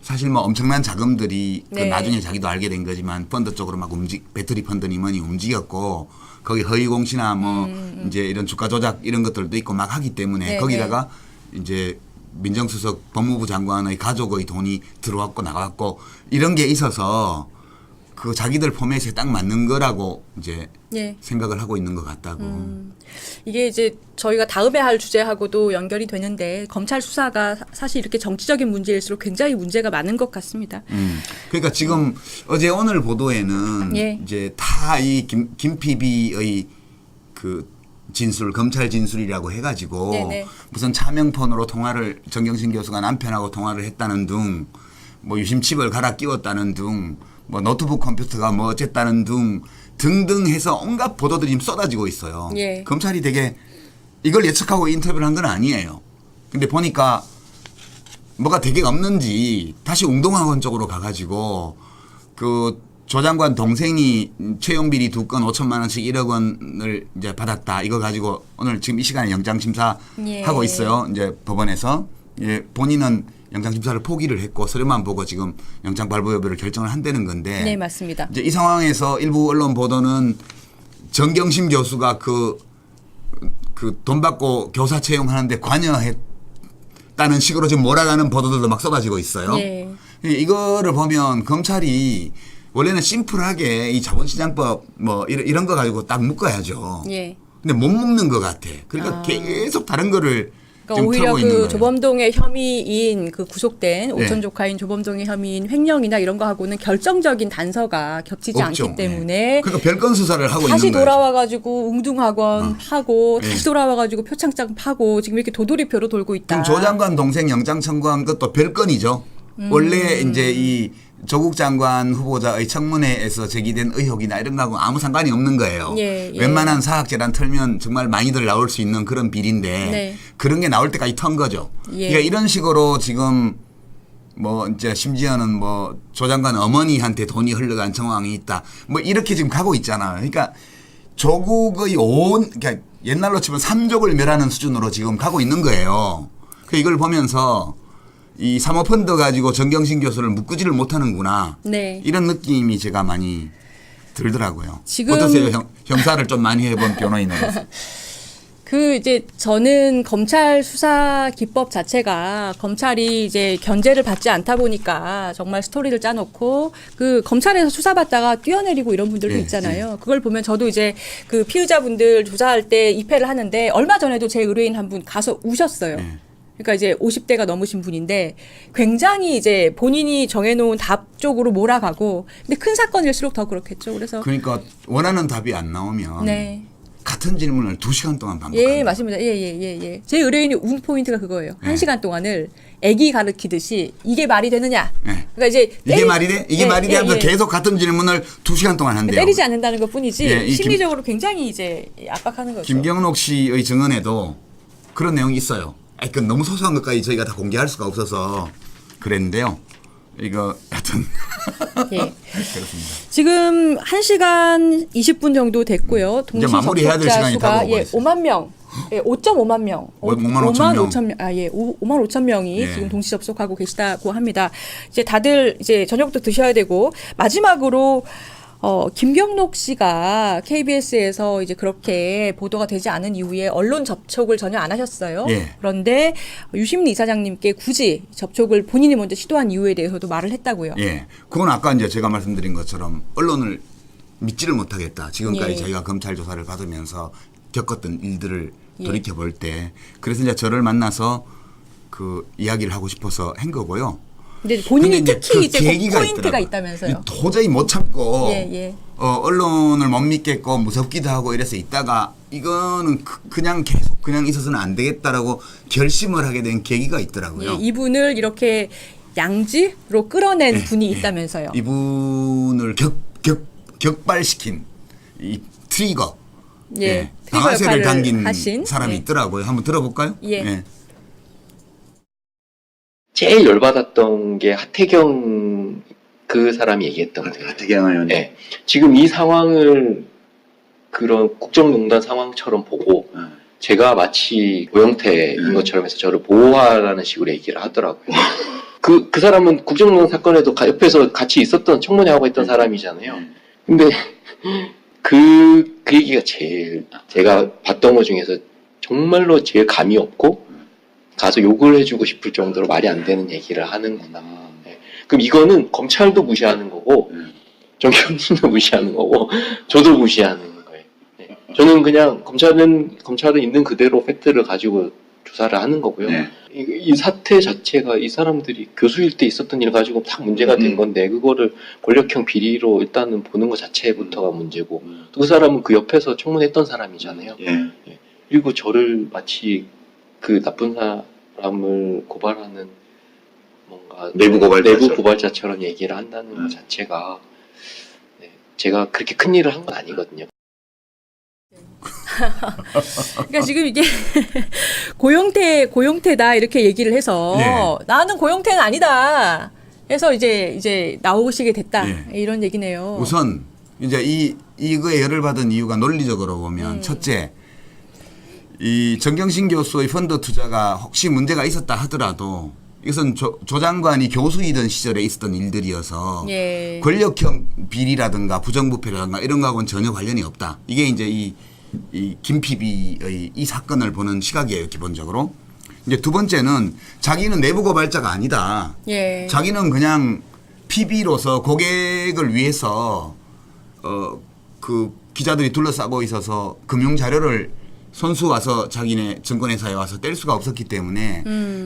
사실 뭐 엄청난 자금들이 그 네. 나중에 자기도 알게 된 거지만 펀드 쪽으로 막 배터리 펀드니 뭐니 움직였고 거기 허위 공시나 뭐 이제 이런 주가 조작 이런 것들도 있고 막 하기 때문에 네, 거기다가 이제 민정수석 법무부 장관의 가족의 돈이 들어왔고 나갔고 이런 게 있어서 그 자기들 포맷에 딱 맞는 거라고 이제 예. 생각을 하고 있는 것 같다고. 이게 이제 저희가 다음에 할 주제하고도 연결이 되는데 검찰 수사가 사실 이렇게 정치적인 문제일수록 굉장히 문제가 많은 것 같습니다. 그러니까 지금 어제 오늘 보도에는 예. 이제 다 이 김 PB의 그 진술 검찰 진술이라고 해가지고 네네. 무슨 차명폰으로 통화를 정경심 교수가 남편하고 통화를 했다는 둥, 뭐 유심칩을 갈아 끼웠다는 둥, 뭐 노트북 컴퓨터가 뭐 어쨌다는 둥 등등 해서 온갖 보도들이 지금 쏟아지고 있어요. 예. 검찰이 되게 이걸 예측하고 인터뷰를 한 건 아니에요. 근데 보니까 뭐가 되게 없는지 다시 웅동학원 쪽으로 가가지고 그 조 장관 동생이 채용비리 2건 5천만 원씩 1억 원을 이제 받았다. 이거 가지고 오늘 지금 이 시간에 영장 심사하고 예. 있어요. 이제 법원에서 예, 본인은 영장 심사를 포기를 했고 서류만 보고 지금 영장 발부 여부를 결정을 한다는 건데. 네, 맞습니다. 이제 이 상황에서 일부 언론 보도는 정경심 교수가 그 돈 받고 교사 채용하는데 관여했다는 식으로 지금 몰아가는 보도들도 막 쏟아지고 있어요. 예. 이거를 보면 검찰이 원래는 심플하게 이 자본시장법 뭐 이런 거 가지고 딱 묶어야죠. 예. 근데 못 묶는 것 같아. 그러니까 계속 다른 거를 그러니까 지금 오히려 틀고 있는 그 거예요. 조범동의 혐의인 그 구속된 네. 오천 조카인 조범동의 혐의인 횡령이나 이런 거 하고는 결정적인 단서가 겹치지 없죠. 않기 때문에 네. 그러니까 별건 수사를 하고 다시 있는 거예요. 돌아와가지고 웅둥학원 파고 네. 다시 돌아와가지고 표창장 파고 지금 이렇게 도돌이표로 돌고 있다. 그럼 조 장관 동생 영장 청구한 것도 별건이죠. 원래 이제 이 조국 장관 후보자의 청문회에서 제기된 의혹이나 이런 거하고 아무 상관이 없는 거예요. 예, 예. 웬만한 사학재단 털면 정말 많이들 나올 수 있는 그런 비리인데 네. 그런 게 나올 때까지 턴 거죠. 예. 그러니까 이런 식으로 지금 뭐 이제 심지어는 뭐 조 장관 어머니한테 돈이 흘러간 정황이 있다. 뭐 이렇게 지금 가고 있잖아요. 그러니까 조국의 그러니까 옛날로 치면 삼족을 멸하는 수준으로 지금 가고 있는 거예요. 그러니까 이걸 보면서 이 사모펀드 가지고 정경심 교수를 묶지를 못하는구나. 네. 이런 느낌이 제가 많이 들더라고요. 지금- 어떠세요? 형사를 좀 많이 해본 변호인으로서. 그 이제 저는 검찰 수사 기법 자체가 검찰이 이제 견제를 받지 않다 보니까 정말 스토리를 짜놓고 그 검찰에서 수사받다가 뛰어내리고 이런 분들도 예, 있잖아요. 그걸 보면 저도 이제 그 피의자분들 조사할 때 입회를 하는데 얼마 전에도 제 의뢰인 한 분 가서 우셨어요. 예. 그러니까 이제 50대가 넘으신 분인데 굉장히 이제 본인이 정해놓은 답 쪽으로 몰아가고 근데 큰 사건일수록 더 그렇겠죠. 그래서 그러니까 원하는 답이 안 나오면 네. 같은 질문을 2시간 동안 반복하는 예, 맞습니다. 예. 제 의뢰인이 운 포인트가 그거예요. 예. 1시간 동안을 애기 가르치듯이 이게 말이 되느냐. 예. 그러니까 이제 이게 말이 돼? 이게 예, 말이 돼? 예, 하면서 예. 계속 같은 질문을 2시간 동안 한대요. 때리지 않는다는 것 뿐이지 예, 이 심리적으로 굉장히 이제 압박하는 거죠. 김경록 씨의 증언에도 그런 내용이 있어요. 그 너무 소소한 것까지 저희가 다 공개할 수가 없어서 그랬는데요. 이거 하여튼 예. 그렇습니다. 지금 1시간 20분 정도 됐고요. 동시 이제 마무리해야 될 접속자 시간이 수가 다가오고 있어요. 5만 명. 예, 5.5만 명. 5만 5천 명. 5만 5천 명. 아, 예. 5만 5천 명이 예. 지금 동시 접속하고 계시다고 합니다. 이제 다들 이제 저녁부터 드셔야 되고 마지막으로 김경록 씨가 KBS에서 이제 그렇게 보도가 되지 않은 이후에 언론 접촉을 전혀 안 하셨어요. 예. 그런데 유심리 이사장님께 굳이 접촉을 본인이 먼저 시도한 이유에 대해서도 말을 했다고요. 예, 그건 아까 이제 제가 말씀드린 것처럼 언론을 믿지를 못하겠다. 지금까지 예. 저희가 검찰 조사를 받으면서 겪었던 일들을 예. 돌이켜 볼 때, 그래서 이제 저를 만나서 그 이야기를 하고 싶어서 한 거고요. 근데 본인이 근데 특히 이제 그 계기가 포인트가 있더라고요. 있다면서요. 도저히 못 참고 예. 언론을 못 믿겠고 무섭기도 하고 이래서 있다가 이거는 그냥 계속 그냥 있어서는 안 되겠다라고 결심을 하게 된 계기가 있더라고요. 예, 이분을 이렇게 양지로 끌어낸 예, 분이 예. 있다면서요. 이분을 격발시킨 이 트리거 예. 방아쇠를 역할을 당긴 하신, 사람이 예. 있더라고요. 한번 들어볼까요? 예. 제일 열받았던 게 하태경 그 사람이 얘기했던 거예요. 하태경 의원. 네. 지금 이 상황을 그런 국정농단 상황처럼 보고 제가 마치 고영태인 것처럼 해서 저를 보호하라는 식으로 얘기를 하더라고요. 그 사람은 국정농단 사건에도 옆에서 같이 있었던 청문회 하고 있던 사람이잖아요. 근데 그 얘기가 제일 제가 봤던 것 중에서 정말로 제일 감이 없고 가서 욕을 해주고 싶을 정도로 말이 안 되는 얘기를 하는구나. 네. 그럼 이거는 검찰도 무시하는 거고 정경심도 무시하는 거고 저도 무시하는 거예요. 네. 저는 그냥 검찰은 있는 그대로 팩트를 가지고 조사를 하는 거고요. 네. 이 사태 자체가 이 사람들이 교수일 때 있었던 일 가지고 딱 문제가 된 건데 그거를 권력형 비리로 일단은 보는 것 자체부터가 문제고 또 그 사람은 그 옆에서 청문했던 사람이잖아요. 예. 그리고 저를 마치 그 나쁜 사람을 고발하는 뭔가 내부 고발자처럼 얘기를 한다는 것 자체가 네, 제가 그렇게 큰 일을 한 건 아니거든요. 그러니까 지금 이게 고용태다 이렇게 얘기를 해서 예. 나는 고용태는 아니다. 해서 이제 나오시게 됐다. 예. 이런 얘기네요. 우선 이제 이거에 열을 받은 이유가 논리적으로 보면 첫째, 이 정경심 교수의 펀드 투자가 혹시 문제가 있었다 하더라도 이것은 조 장관이 교수이던 시절에 있었던 일들이어서 예. 권력형 비리라든가 부정부패라든가 이런 거하고는 전혀 관련이 없다. 이게 이제 이 김PB의 이 사건을 보는 시각이에요, 기본적으로. 이제 두 번째는 자기는 내부 고발자가 아니다. 예. 자기는 그냥 PB로서 고객을 위해서 그 기자들이 둘러싸고 있어서 금융 자료를 손수 와서 자기네 증권회사에 와서 뗄 수가 없었기 때문에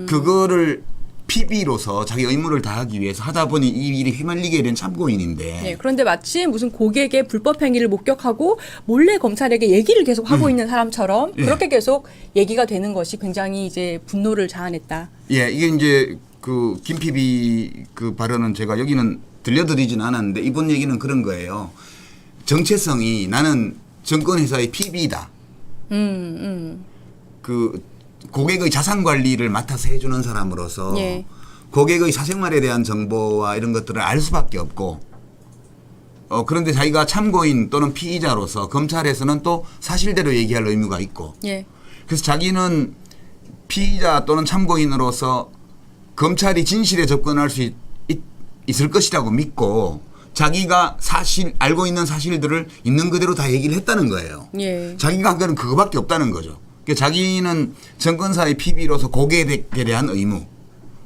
그거를 PB로서 자기 의무를 다하기 위해서 하다 보니 이 일이 휘말리게 된 참고인인데. 네, 그런데 마치 무슨 고객의 불법 행위를 목격하고 몰래 검찰에게 얘기를 계속 하고 있는 사람처럼 예. 그렇게 계속 얘기가 되는 것이 굉장히 이제 분노를 자아냈다. 예, 이게 이제 그 김PB 그 발언은 제가 여기는 들려드리진 않았는데 이번 얘기는 그런 거예요. 정체성이 나는 증권회사의 PB다. 그 고객의 자산 관리를 맡아서 해주는 사람으로서 예. 고객의 사생활에 대한 정보와 이런 것들을 알 수밖에 없고 그런데 자기가 참고인 또는 피의자로서 검찰에서는 또 사실대로 얘기할 의무가 있고 예. 그래서 자기는 피의자 또는 참고인으로서 검찰이 진실에 접근할 수 있을 것이라고 믿고 자기가 알고 있는 사실들을 있는 그대로 다 얘기를 했다는 거예요. 예. 자기가 한 거는 그거밖에 없다는 거죠. 그러니까 자기는 증권사의 PB로서 고객에 대한 의무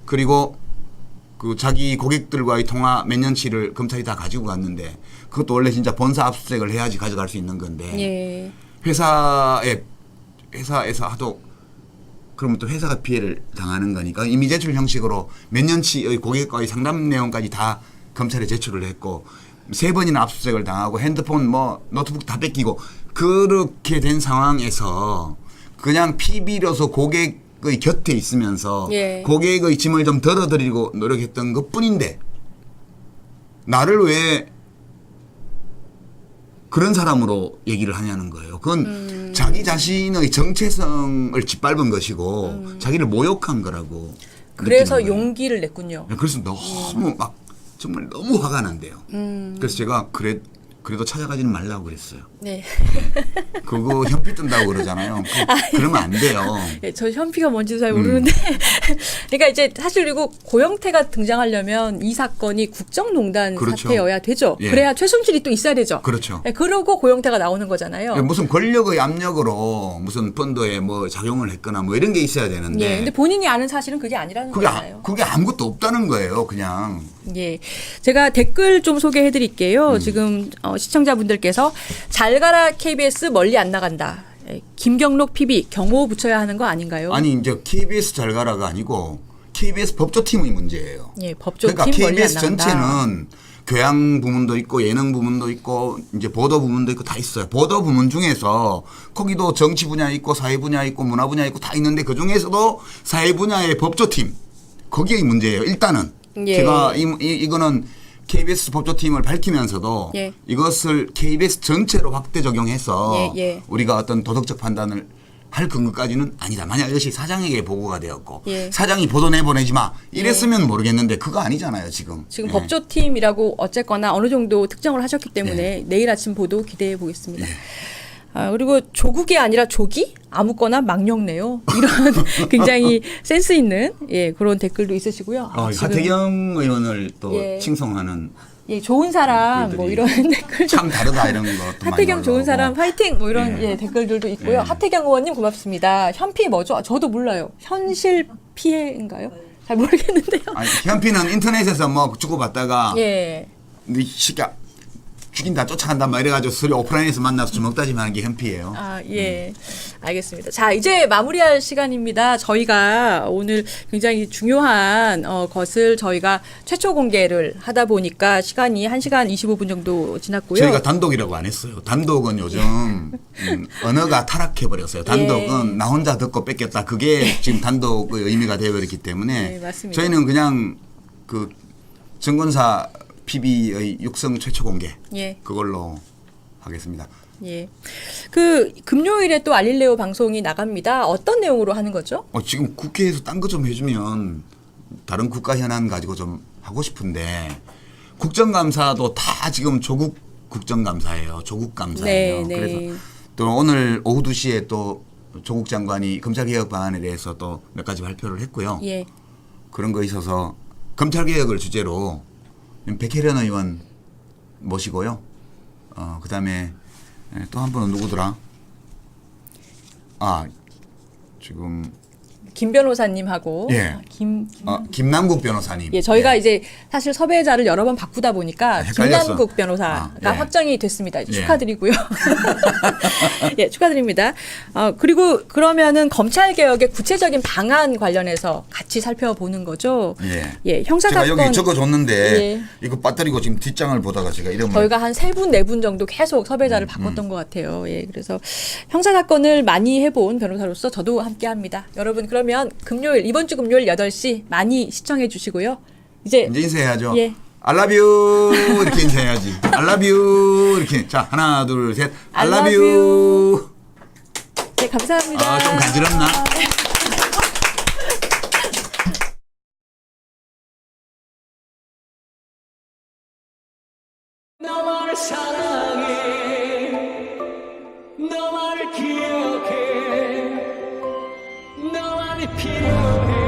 그리고 그 자기 고객들과의 통화 몇 년치를 검찰이 다 가지고 갔는데 그것도 원래 진짜 본사 압수수색을 해야지 가져갈 수 있는 건데 예. 회사에서 하도 그러면 또 회사가 피해를 당하는 거니까 이미 제출 형식으로 몇 년치의 고객과의 상담 내용까지 다 검찰에 제출을 했고 3번이나 압수수색을 당하고 핸드폰 노트북 다 뺏기고 그렇게 된 상황에서 그냥 PB로서 고객의 곁에 있으면서 예. 고객의 짐을 좀 덜어드리고 노력했던 것뿐인데 나를 왜 그런 사람으로 얘기를 하냐는 거예요. 그건 자기 자신의 정체성을 짓밟은 것이고 자기를 모욕한 거라고. 그래서 느끼는 거예요. 용기를 냈군요. 그래서 너무 막 정말 너무 화가 난대요. 그래서 제가 그래도 찾아가지는 말라고 그랬어요. 네. 그거 현피 뜬다고 그러잖아요. 그러면 안 돼요. 예, 저 현피가 뭔지 잘 모르는데. 그러니까 이제 사실 그리고 고영태가 등장하려면 이 사건이 국정농단 그렇죠. 사태여야 되죠. 예. 그래야 최순실이 또 있어야 되죠. 그렇죠. 예, 그러고 고영태가 나오는 거잖아요. 무슨 권력의 압력으로 무슨 펀드에 작용을 했거나 이런 게 있어야 되는데. 예, 근데 본인이 아는 사실은 그게 아니라는 거잖아요. 그게 아무것도 없다는 거예요. 그냥. 예, 제가 댓글 좀 소개해드릴게요. 지금 시청자분들께서 잘 가라 KBS 멀리 안 나간다. 예, 김경록 PB 경호 붙여야 하는 거 아닌가요? 아니 이제 KBS 잘 가라가 아니고 KBS 법조팀의 문제예요. 예, 법조팀 그러니까 멀리 안 KBS 나간다. 전체는 교양 부문도 있고 예능 부문도 있고 이제 보도 부문도 있고 다 있어요. 보도 부문 중에서 거기도 정치 분야 있고 사회 분야 있고 문화 분야 있고 다 있는데 그 중에서도 사회 분야의 법조팀 거기에 문제예요. 일단은 예. 제가 이거는 KBS 법조팀을 밝히면서도 예. 이것을 KBS 전체로 확대 적용해서 예, 예. 우리가 어떤 도덕적 판단을 할 근거까지는 아니다. 만약 이것이 사장에게 보고가 되었고 예. 사장이 보도 내보내지 마 이랬으면 모르겠는데 그거 아니잖아요 지금. 지금 예. 법조팀이라고 어쨌거나 어느 정도 특정을 하셨기 때문에 네. 내일 아침 보도 기대해 보겠습니다. 아, 그리고 조국이 아니라 조기? 아무거나 망령네요. 이런 굉장히 센스 있는 예, 그런 댓글도 있으시고요. 지금 하태경 의원을 또 예. 칭송하는 예, 좋은 사람 뭐 이런 댓글 참 다르다 이런 것도 하태경 많이 좋은 올라오고. 사람 파이팅 뭐 이런 예. 예, 댓글들도 있고요. 예. 하태경 의원님 고맙습니다. 현피 뭐죠? 저도 몰라요. 현실 피해인가요? 잘 모르겠는데요. 아니, 현피는 인터넷에서 뭐 주고받다가 예. 네 시가 죽인다 쫓아간다 막 이래가지고 서로 오프라인에서 만나서 좀 먹다짐 하는 게 현피예요. 아, 예. 알겠습니다. 자, 이제 마무리할 시간입니다. 저희가 오늘 굉장히 중요한 것을 저희가 최초 공개를 하다 보니까 시간이 1시간 25분 정도 지났고요. 저희가 단독이라고 안 했어요. 단독은 요즘 언어가 타락해버렸어요. 단독은 예. 나 혼자 듣고 뺏겼다. 그게 지금 단독의 의미가 되어버렸기 때문에 네, 맞습니다. 저희는 그냥 그 증권사 PB의 육성 최초 공개 예. 그걸로 하겠습니다. 예. 그 금요일에 또 알릴레오 방송이 나갑니다. 어떤 내용으로 하는 거죠? 지금 국회에서 딴 거 좀 해주면 다른 국가 현안 가지고 좀 하고 싶은데 국정감사도 다 지금 조국 국정감사예요. 조국 감사예요. 네, 네. 그래서 또 오늘 오후 2시에 또 조국 장관이 검찰개혁 방안에 대해서 또 몇 가지 발표를 했고요. 예. 그런 거 있어서 검찰개혁을 주제로 백혜련 의원 모시고요. 그다음에 또 한 분은 누구더라? 지금 김 변호사님하고 예. 김남국 변호사님. 예, 저희가 예. 이제 사실 섭외자를 여러 번 바꾸다 보니까 헷갈렸어. 김남국 변호사가 예. 확정이 됐습니다. 예. 축하드리고요. 예, 축하드립니다. 그리고 그러면은 검찰 개혁의 구체적인 방안 관련해서 같이 살펴보는 거죠. 예. 형사 제가 사건 여기 적어줬는데 예. 이거 빠뜨리고 지금 뒷장을 보다가 제가 이름을 저희가 한 3분, 4분 정도 계속 섭외자를 바꿨던 것 같아요. 예, 그래서 형사 사건을 많이 해본 변호사로서 저도 함께 합니다. 여러분, 그러면 이번 주 금요일 8시 많이 시청해 주시고요. 이제 인사해야죠. 예. I love you 이렇게 인사해야지. I love you 이렇게. 자, 하나, 둘, 셋. I love you. 네, 감사합니다. 좀 간지럽나? 너만을 사랑해 너만을 기억해 너만이 필요해